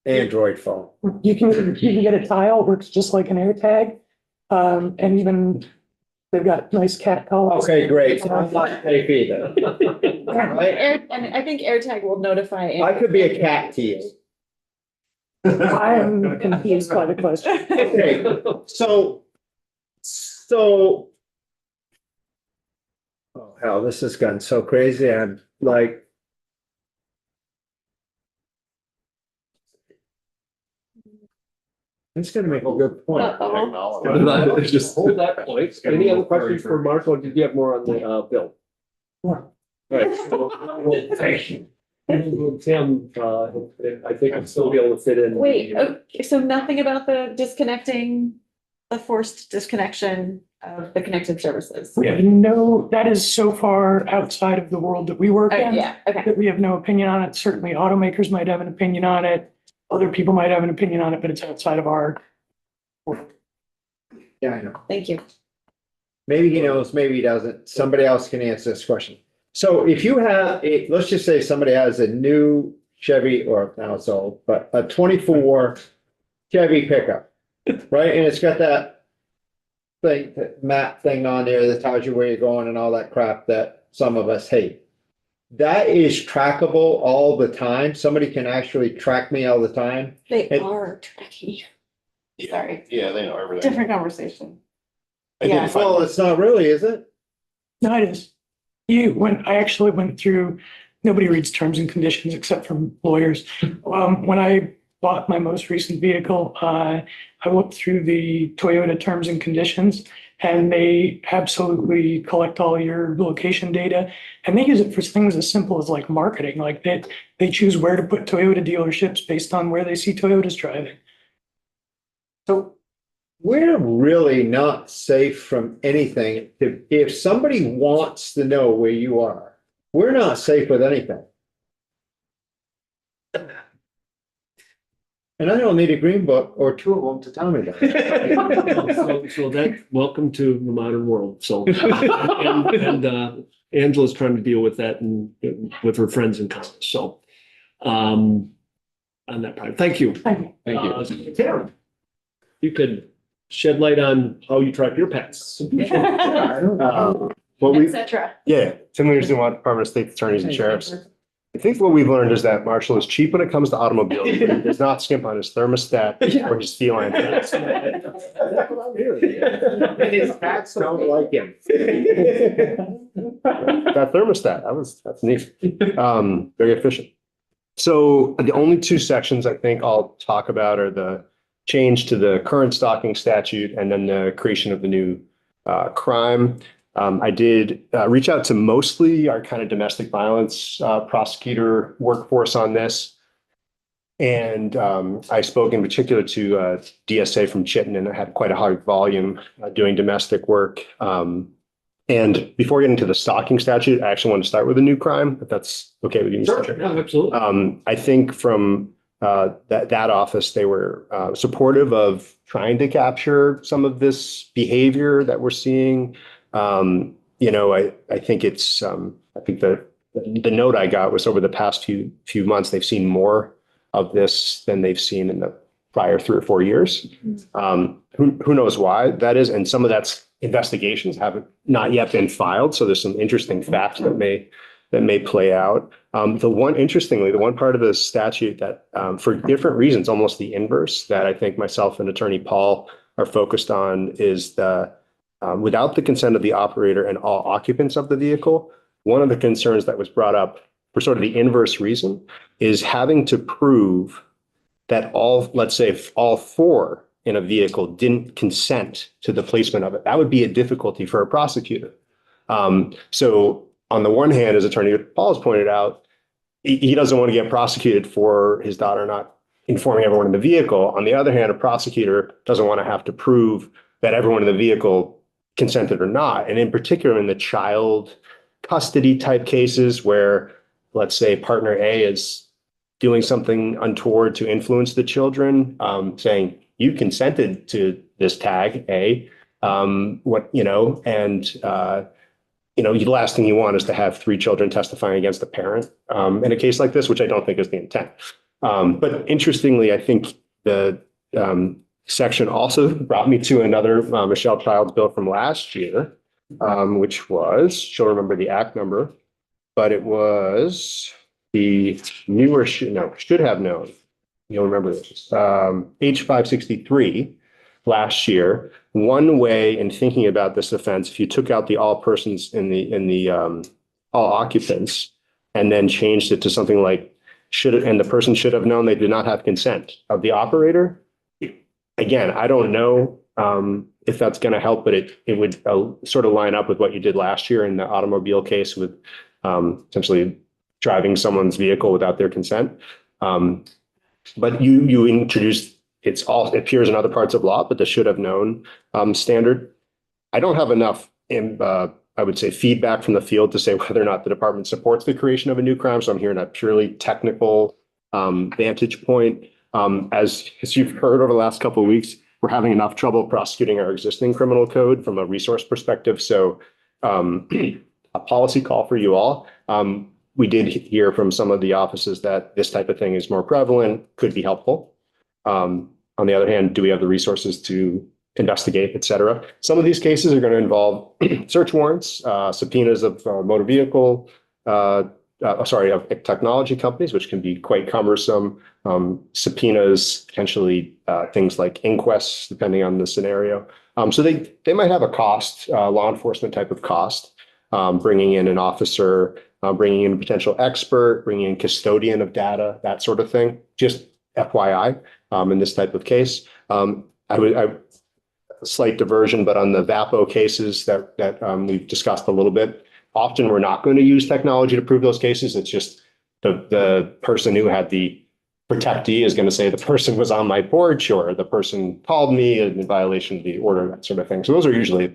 Android phone. you can get a tile, works just like an AirTag. And even they've got nice cat collars. Okay, great. I'm not safe either. Right? And I think AirTag will notify. I could be a cat to you. I am confused by the question. Okay, so. Oh, hell, this has gotten so crazy. I'm like. It's gonna make a good point. Technology. Just hold that point. Any other questions for Mark, or did you have more on the bill? More. Right. Well, thank you. Tim, I think I'll still be able to fit in. Wait, okay, so nothing about the forced disconnection of the connected services? No, that is so far outside of the world that we work in. Yeah, okay. That we have no opinion on it. Certainly automakers might have an opinion on it. Other people might have an opinion on it, but it's outside of our world. Yeah, I know. Thank you. Maybe he knows, maybe he doesn't. Somebody else can answer this question. So if you have let's just say somebody has a new Chevy, or now it's old, but a 24 Chevy pickup, right? And it's got that thing, that map thing on there that tells you where you're going and all that crap that some of us hate. That is trackable all the time. Somebody can actually track me all the time. They It- are tracking. Sorry, Yeah, they know everything. different conversation. I did Yeah. find- Well, it's not really, is it? No, it is. I actually went through, nobody reads terms and conditions except from lawyers. When I bought my most recent vehicle, I looked through the Toyota terms and conditions, and they absolutely collect all your location data. And they use it for things as simple as like marketing, like they choose where to put Toyota dealerships based on where they see Toyotas driving. So we're really not safe from anything. If somebody wants to know where you are, we're not safe with anything. And I don't need a green book or two of them to tell me that. So that, welcome to the modern world. So, and Angela's trying to deal with that and with her friends in college. So, on that part, thank you. Thank you. Tara, you could shed light on how you track your pets. Well, we, Cetera. yeah, Tim Leaderson, Department of State Attorneys and Sheriffs. I think what we've learned is that Marshall is cheap when it comes to automobiles. He does not skimp on his thermostat or his feline pets. That's what I'm hearing. And his cats don't like him. That thermostat, that's neat. Very efficient. So the only two sections I think I'll talk about are the change to the current stalking statute and then the creation of the new crime. I did reach out to mostly our kind of domestic violence prosecutor workforce on this. And I spoke in particular to DSA from Chittenden, and I had quite a high volume doing domestic work. And before getting to the stalking statute, I actually want to start with a new crime, if that's okay with you, Mr. Chair. Yeah, absolutely. I think from that office, they were supportive of trying to capture some of this behavior that we're seeing. I think it's I think the note I got was over the past few months, they've seen more of this than they've seen in the prior 3 or 4 years. Who knows why that is? And some of that's investigations haven't not yet been filed. So there's some interesting facts that may that may play out. Interestingly, the one part of the statute that, for different reasons, almost the inverse, that I think myself and Attorney Paul are focused on is without the consent of the operator and all occupants of the vehicle. One of the concerns that was brought up for sort of the inverse reason is having to prove that let's say if all four in a vehicle didn't consent to the placement of it. That would be a difficulty for a prosecutor. So on the one hand, as Attorney Paul has pointed out, he doesn't want to get prosecuted for his daughter not informing everyone in the vehicle. On the other hand, a prosecutor doesn't want to have to prove that everyone in the vehicle consented or not. And in particular, in the child custody type cases where, let's say, partner A is doing something untoward to influence the children, saying, you consented to this tag, A, the last thing you want is to have three children testifying against a parent in a case like this, which I don't think is the intent. But interestingly, I think the section also brought me to another Michelle Child's bill from last year, which was, she'll remember the act number, but it was the newer, should have known. You'll remember this, H563 last year. One way in thinking about this offense, if you took out the all persons in the all occupants and then changed it to something like the person should have known they did not have consent of the operator. Again, I don't know if that's going to help, but it would sort of line up with what you did last year in the automobile case with essentially driving someone's vehicle without their consent. But you introduced, it appears in other parts of law, but the should have known standard. I don't have enough, I would say, feedback from the field to say whether or not the department supports the creation of a new crime. So I'm hearing a purely technical vantage point. As you've heard over the last couple of weeks, we're having enough trouble prosecuting our existing criminal code from a resource perspective. So a policy call for you all. We did hear from some of the offices that this type of thing is more prevalent, could be helpful. On the other hand, do we have the resources to investigate, et cetera? Some of these cases are going to involve search warrants, subpoenas of motor vehicle, of technology companies, which can be quite cumbersome, subpoenas, potentially things like inquests, depending on the scenario. So they might have a cost, law enforcement type of cost, bringing in an officer, bringing in a potential expert, bringing in custodian of data, that sort of thing. Just FYI, in this type of case, a slight diversion, but on the VAPO cases that we've discussed a little bit, often we're not going to use technology to prove those cases. It's just the person who had the protectee is going to say the person was on my porch or the person called me in violation of the order, that sort of thing. So those are usually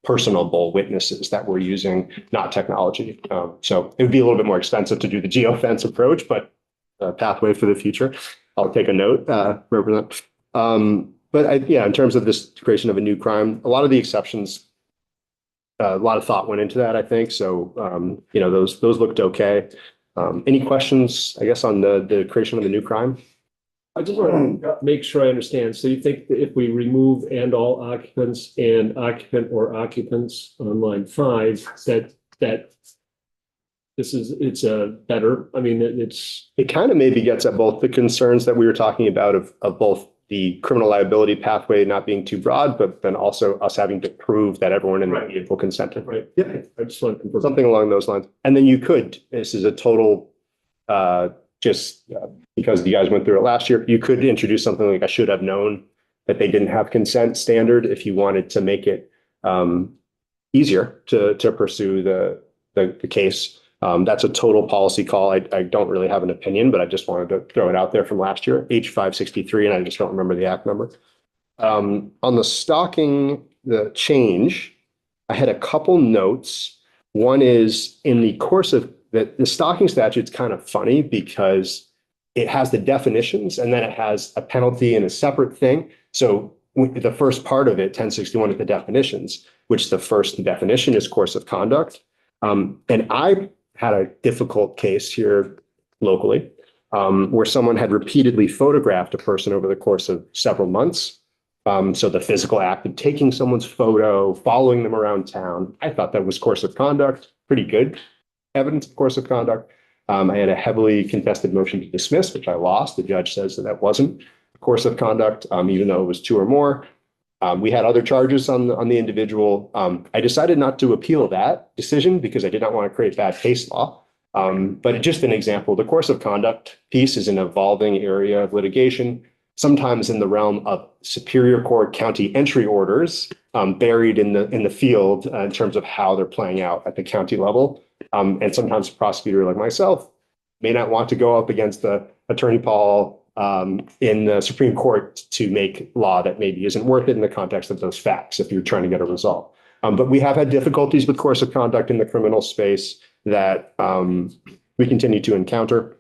personable witnesses that we're using, not technology. So it would be a little bit more expensive to do the geofence approach, but a pathway for the future. I'll take a note, Representative. But in terms of this creation of a new crime, a lot of the exceptions, a lot of thought went into that, I think. So, those looked okay. Any questions, I guess, on the creation of the new crime? I just want to make sure I understand. So you think that if we remove and all occupants and occupant or occupants on line 5, that it's a better, It kind of maybe gets at both the concerns that we were talking about of both the criminal liability pathway not being too broad, but then also us having to prove that everyone in the vehicle consented. Right. Yeah. I just want to confirm. Something along those lines. And then this is a total, because you guys went through it last year, you could introduce something like I should have known that they didn't have consent standard if you wanted to make it easier to pursue the case. That's a total policy call. I don't really have an opinion, but I just wanted to throw it out there from last year, H563, and I just don't remember the act number. On the stalking, the change, I had a couple notes. One is in the course of the stalking statute's kind of funny because it has the definitions and then it has a penalty and a separate thing. So the first part of it, 1061, is the definitions, which the first definition is course of conduct. And I had a difficult case here locally where someone had repeatedly photographed a person over the course of several months. So the physical act of taking someone's photo, following them around town, I thought that was course of conduct, pretty good. evidence of course of conduct. I had a heavily contested motion to dismiss, which I lost. The judge says that that wasn't a course of conduct, even though it was two or more. We had other charges on the individual. I decided not to appeal that decision because I did not want to create bad case law. But just an example, the course of conduct piece is an evolving area of litigation, sometimes in the realm of Superior Court county entry orders, buried in the field in terms of how they're playing out at the county level. And sometimes a prosecutor like myself may not want to go up against the Attorney Paul in the Supreme Court to make law that maybe isn't worth it in the context of those facts if you're trying to get a result. But we have had difficulties with course of conduct in the criminal space that we continue to encounter.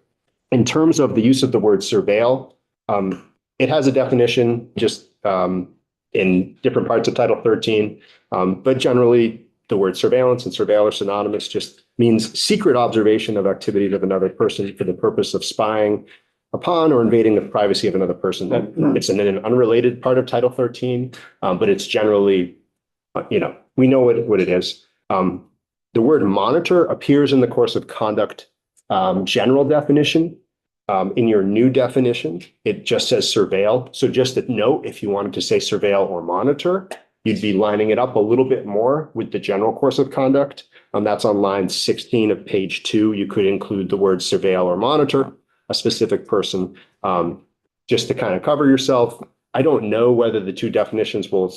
In terms of the use of the word surveil, it has a definition just in different parts of Title 13, but generally the word surveillance and surveil are synonymous, just means secret observation of activity of another person for the purpose of spying upon or invading the privacy of another person. It's in an unrelated part of Title 13, but it's generally, we know what it is. The word monitor appears in the course of conduct general definition. In your new definition, it just says surveil. So just a note, if you wanted to say surveil or monitor, you'd be lining it up a little bit more with the general course of conduct. That's on line 16 of page 2. You could include the word surveil or monitor a specific person, just to kind of cover yourself. I don't know whether the two definitions will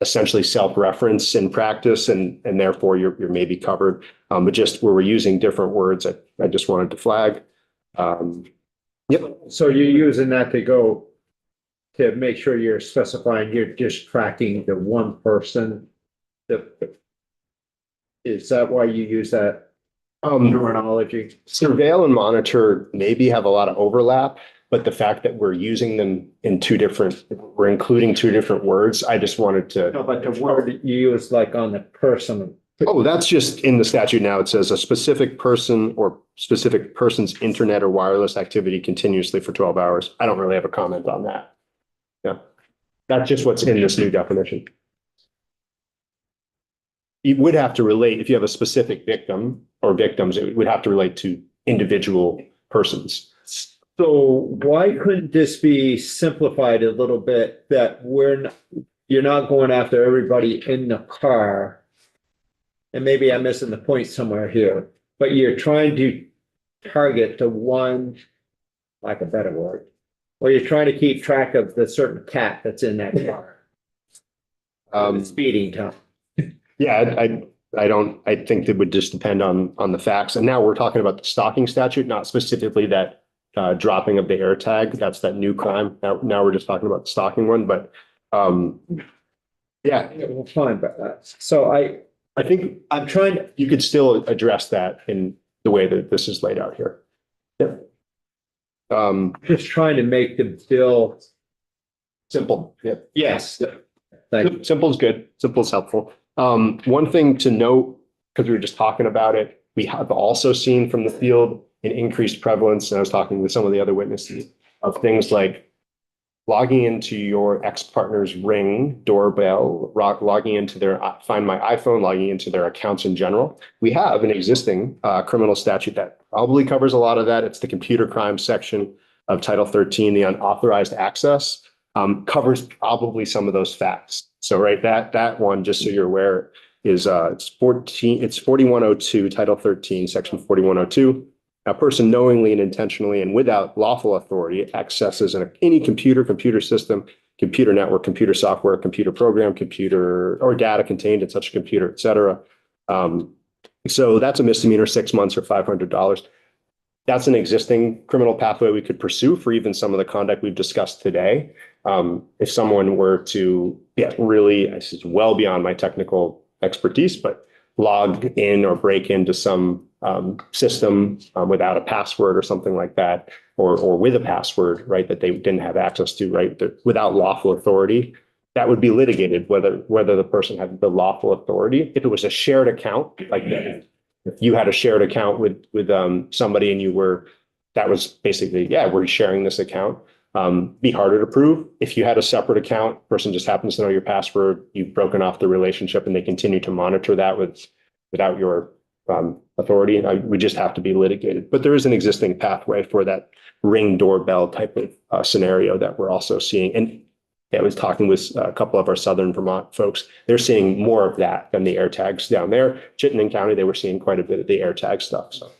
essentially self-reference in practice and therefore you're maybe covered. But just where we're using different words, I just wanted to flag. Yep. So you're using that to make sure you're specifying, you're just tracking the one person. Is that why you use that terminology? Surveil and monitor maybe have a lot of overlap, but the fact that we're using them in we're including two different words, I just wanted to. No, but the word you use like on the person. Oh, that's just in the statute now. It says a specific person or specific person's internet or wireless activity continuously for 12 hours. I don't really have a comment on that. Yeah, that's just what's in this new definition. You would have to relate, if you have a specific victim or victims, it would have to relate to individual persons. So why couldn't this be simplified a little bit that you're not going after everybody in the car? And maybe I'm missing the point somewhere here, but you're trying to target the one, like a better word, or you're trying to keep track of the certain cat that's in that car. Speeding time. Yeah, I think it would just depend on the facts. And now we're talking about the stalking statute, not specifically that dropping of the air tag. That's that new crime. Now we're just talking about the stalking one, but yeah. Well, fine, but so I think I'm trying to. You could still address that in the way that this is laid out here. Yep. Just trying to make the bill simple. Yep. Yes. Thank you. Simple is good. Simple is helpful. One thing to note, because we were just talking about it, we have also seen from the field an increased prevalence, and I was talking with some of the other witnesses, of things like logging into your ex-partner's Ring doorbell, logging into their Find My iPhone, logging into their accounts in general. We have an existing criminal statute that probably covers a lot of that. It's the computer crime section of Title 13, the unauthorized access, covers probably some of those facts. So right, that one, just so you're aware, is it's 4102, Title 13, Section 4102. A person knowingly and intentionally and without lawful authority accesses any computer system, computer network, computer software, computer program, computer or data contained in such a computer, et cetera. So that's a misdemeanor, 6 months or $500. That's an existing criminal pathway we could pursue for even some of the conduct we've discussed today. If someone were to, really, this is well beyond my technical expertise, but log in or break into some system without a password or something like that, or with a password, right, that they didn't have access to, right, without lawful authority, that would be litigated whether the person had the lawful authority. If it was a shared account, like if you had a shared account with somebody and that was basically, we're sharing this account, be harder to prove. If you had a separate account, person just happens to know your password, you've broken off the relationship and they continue to monitor that without your authority, and we just have to be litigated. But there is an existing pathway for that Ring doorbell type of scenario that we're also seeing. And I was talking with a couple of our Southern Vermont folks. They're seeing more of that than the AirTags down there. Chittenden County, they were seeing quite a bit of the AirTag stuff. So,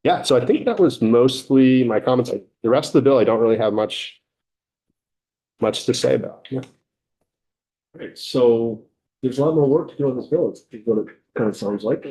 yeah, so I think that was mostly my comments. The rest of the bill, I don't really have much to say about. Yeah. Right, so there's a lot more work to do on this bill. It's what it kind of sounds like.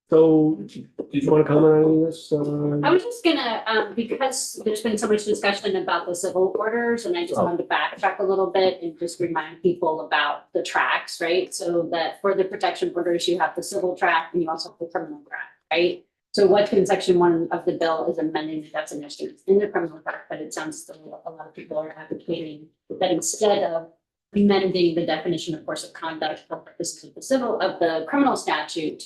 So, did you want to comment on any of this? I was just gonna, because there's been so much discussion about the civil orders, and I just wanted to backtrack a little bit and just remind people about the tracks, right? So that for the protection orders, you have the civil track and you also have the criminal track, right? So what's in section 1 of the bill is amending the definitions in the criminal track, but it sounds still a lot of people are advocating that instead of amending the definition of course of conduct for purposes of the criminal statute,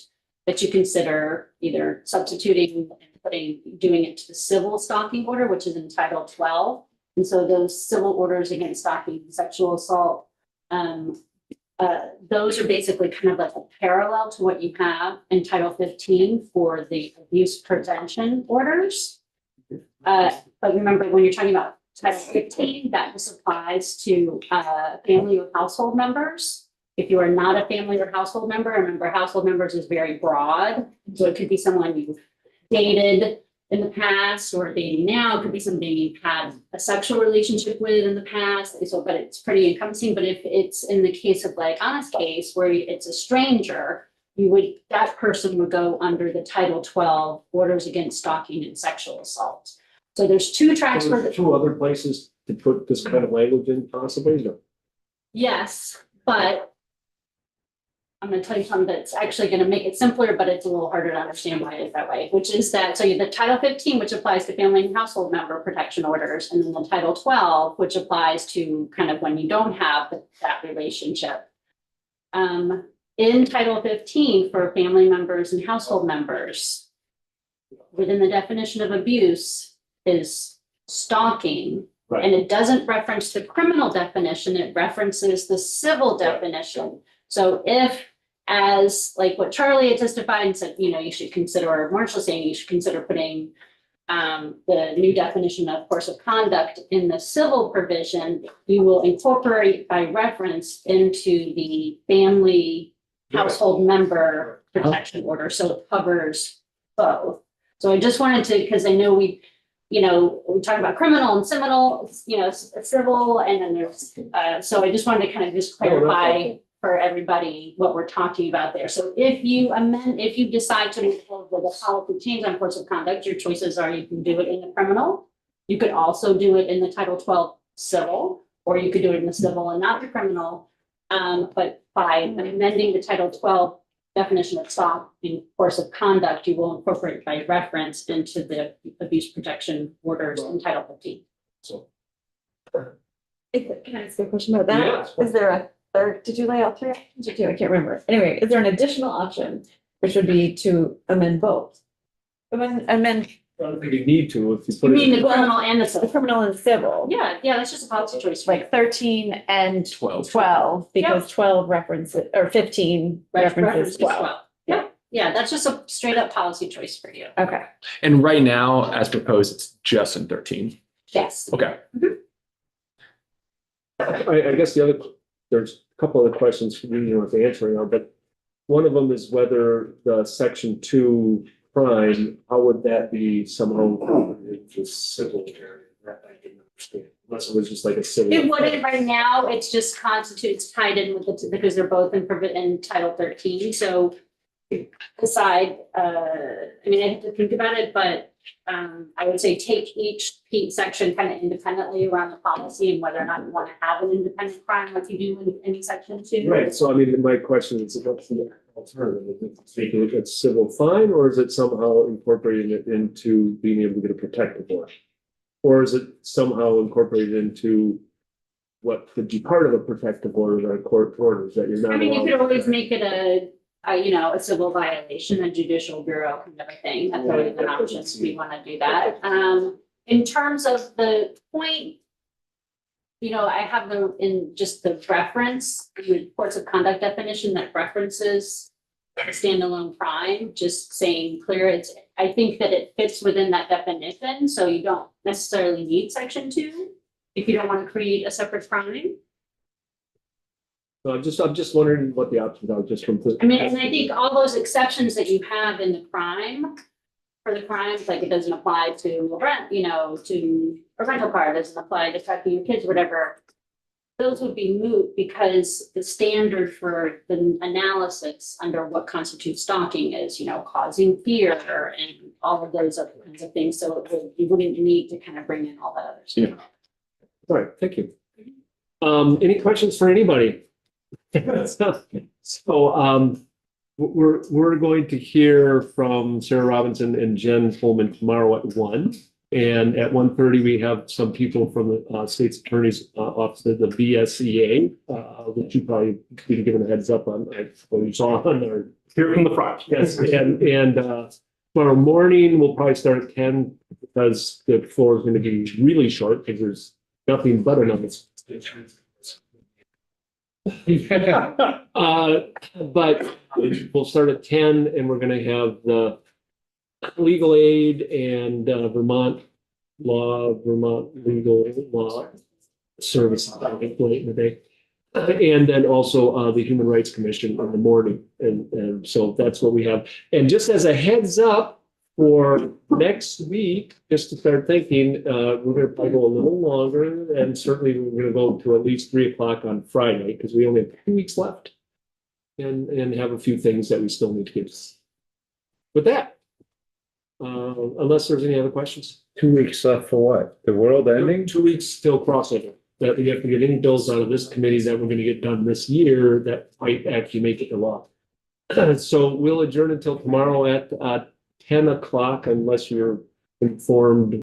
that you consider either substituting and doing it to the civil stalking order, which is in Title 12. And so those civil orders against stalking, sexual assault, those are basically kind of like a parallel to what you have in Title 15 for the abuse prevention orders. But remember, when you're talking about Title 15, that just applies to family or household members. If you are not a family or household member, remember household members is very broad. So it could be someone you've dated in the past or dating now. It could be somebody you've had a sexual relationship with in the past. So, but it's pretty encompassing. But if it's in the case of like Anna's case where it's a stranger, that person would go under the Title 12 orders against stalking and sexual assault. So there's two tracks for the two other places to put this kind of language in possibly. No. Yes, but I'm going to tell you something that's actually going to make it simpler, but it's a little harder to understand why it is that way, which is that, so you have the Title 15, which applies to family and household member protection orders, and then the Title 12, which applies to kind of when you don't have that relationship. In Title 15 for family members and household members, within the definition of abuse is stalking, Right. And it doesn't reference the criminal definition, it references the civil definition. So if, as like what Charlie had testified and said, you should consider, or Marshall saying you should consider putting the new definition of course of conduct in the civil provision, you will incorporate by reference into the family household member protection order. So it covers both. So I just wanted to, because I know we talk about criminal and civil, and then there's, so I just wanted to kind of just clarify for everybody what we're talking about there. So if you decide to move forward with a policy change on course of conduct, your choices are you can do it in the criminal, you could also do it in the Title 12 civil, or you could do it in the civil and not the criminal. But by amending the Title 12 definition of stalking course of conduct, you will incorporate by reference into the abuse protection orders in Title 15. So Can I ask a question about that? Yeah. Is there a third, did you lay out 3 options or 2? I can't remember. Anyway, is there an additional option, which would be to amend both? Amend I don't think you need to if you You put mean it. the criminal and the the civil? criminal and civil. Yeah, that's just a policy choice. Like 13 and 12. 12, because 12 references, or 15 references 12. Yeah, that's just a straight up policy choice for you. Okay. And right now, as proposed, it's just in 13. Yes. Okay. I guess there's a couple of questions we want to answer now, but one of them is whether the Section 2 crime, how would that be somehow into civil area? That I didn't understand, unless it was just like a civil. It wouldn't right now, it's just constitutes tied in with the, because they're both in Title 13, so decide, I mean, I have to think about it, but I would say take each section kind of independently around the policy and whether or not you want to have an independent crime like you do in any section 2. Right, so I mean, my question is, what's the alternative? Is it taking it as civil fine, or is it somehow incorporating it into being able to get a protective order? Or is it somehow incorporated into what could be part of a protective order, that court orders that you're not. I mean, you allowed could to always protect? make it a civil violation, a judicial bureau kind of a thing. That's always an option if we want to do that. In terms of the point, I have in just the reference, the reports of conduct definition that references a standalone crime, just saying clear, I think that it fits within that definition, so you don't necessarily need section 2 if you don't want to create a separate crime. So I'm just wondering what the options are, just from. I mean, and I think all those exceptions that you have in the crime, for the crimes, like it doesn't apply to a rent, to a rental car, it doesn't apply to tracking your kids, whatever. Those would be moot because the standard for the analysis under what constitutes stalking is, causing fear and all of those other kinds of things. So you wouldn't need to kind of bring in all that other stuff. All right, thank you. Any questions for anybody? So, we're going to hear from Sarah Robinson and Jen Pullman tomorrow at 1. And at 1:30, we have some people from the state's attorney's office, the VSEA, which you probably been given a heads up on. You saw on our Here from the front. yes, and tomorrow morning we'll probably start at 10 because the floor is going to be really short because there's nothing but announcements. But we'll start at 10 and we're going to have the legal aid and Vermont legal law service late in the day. And then also the Human Rights Commission in the morning. And so that's what we have. And just as a heads up for next week, just to start thinking, we're going to probably go a little longer and certainly we're going to go to at least 3 o'clock on Friday because we only have 2 weeks left and have a few things that we still need to get. With that, unless there's any other questions. 2 weeks left for what? The world ending? 2 weeks till crossover. That we have to get any bills out of this committee that we're going to get done this year that might actually make it to law. So we'll adjourn until tomorrow at 10 o'clock unless you're informed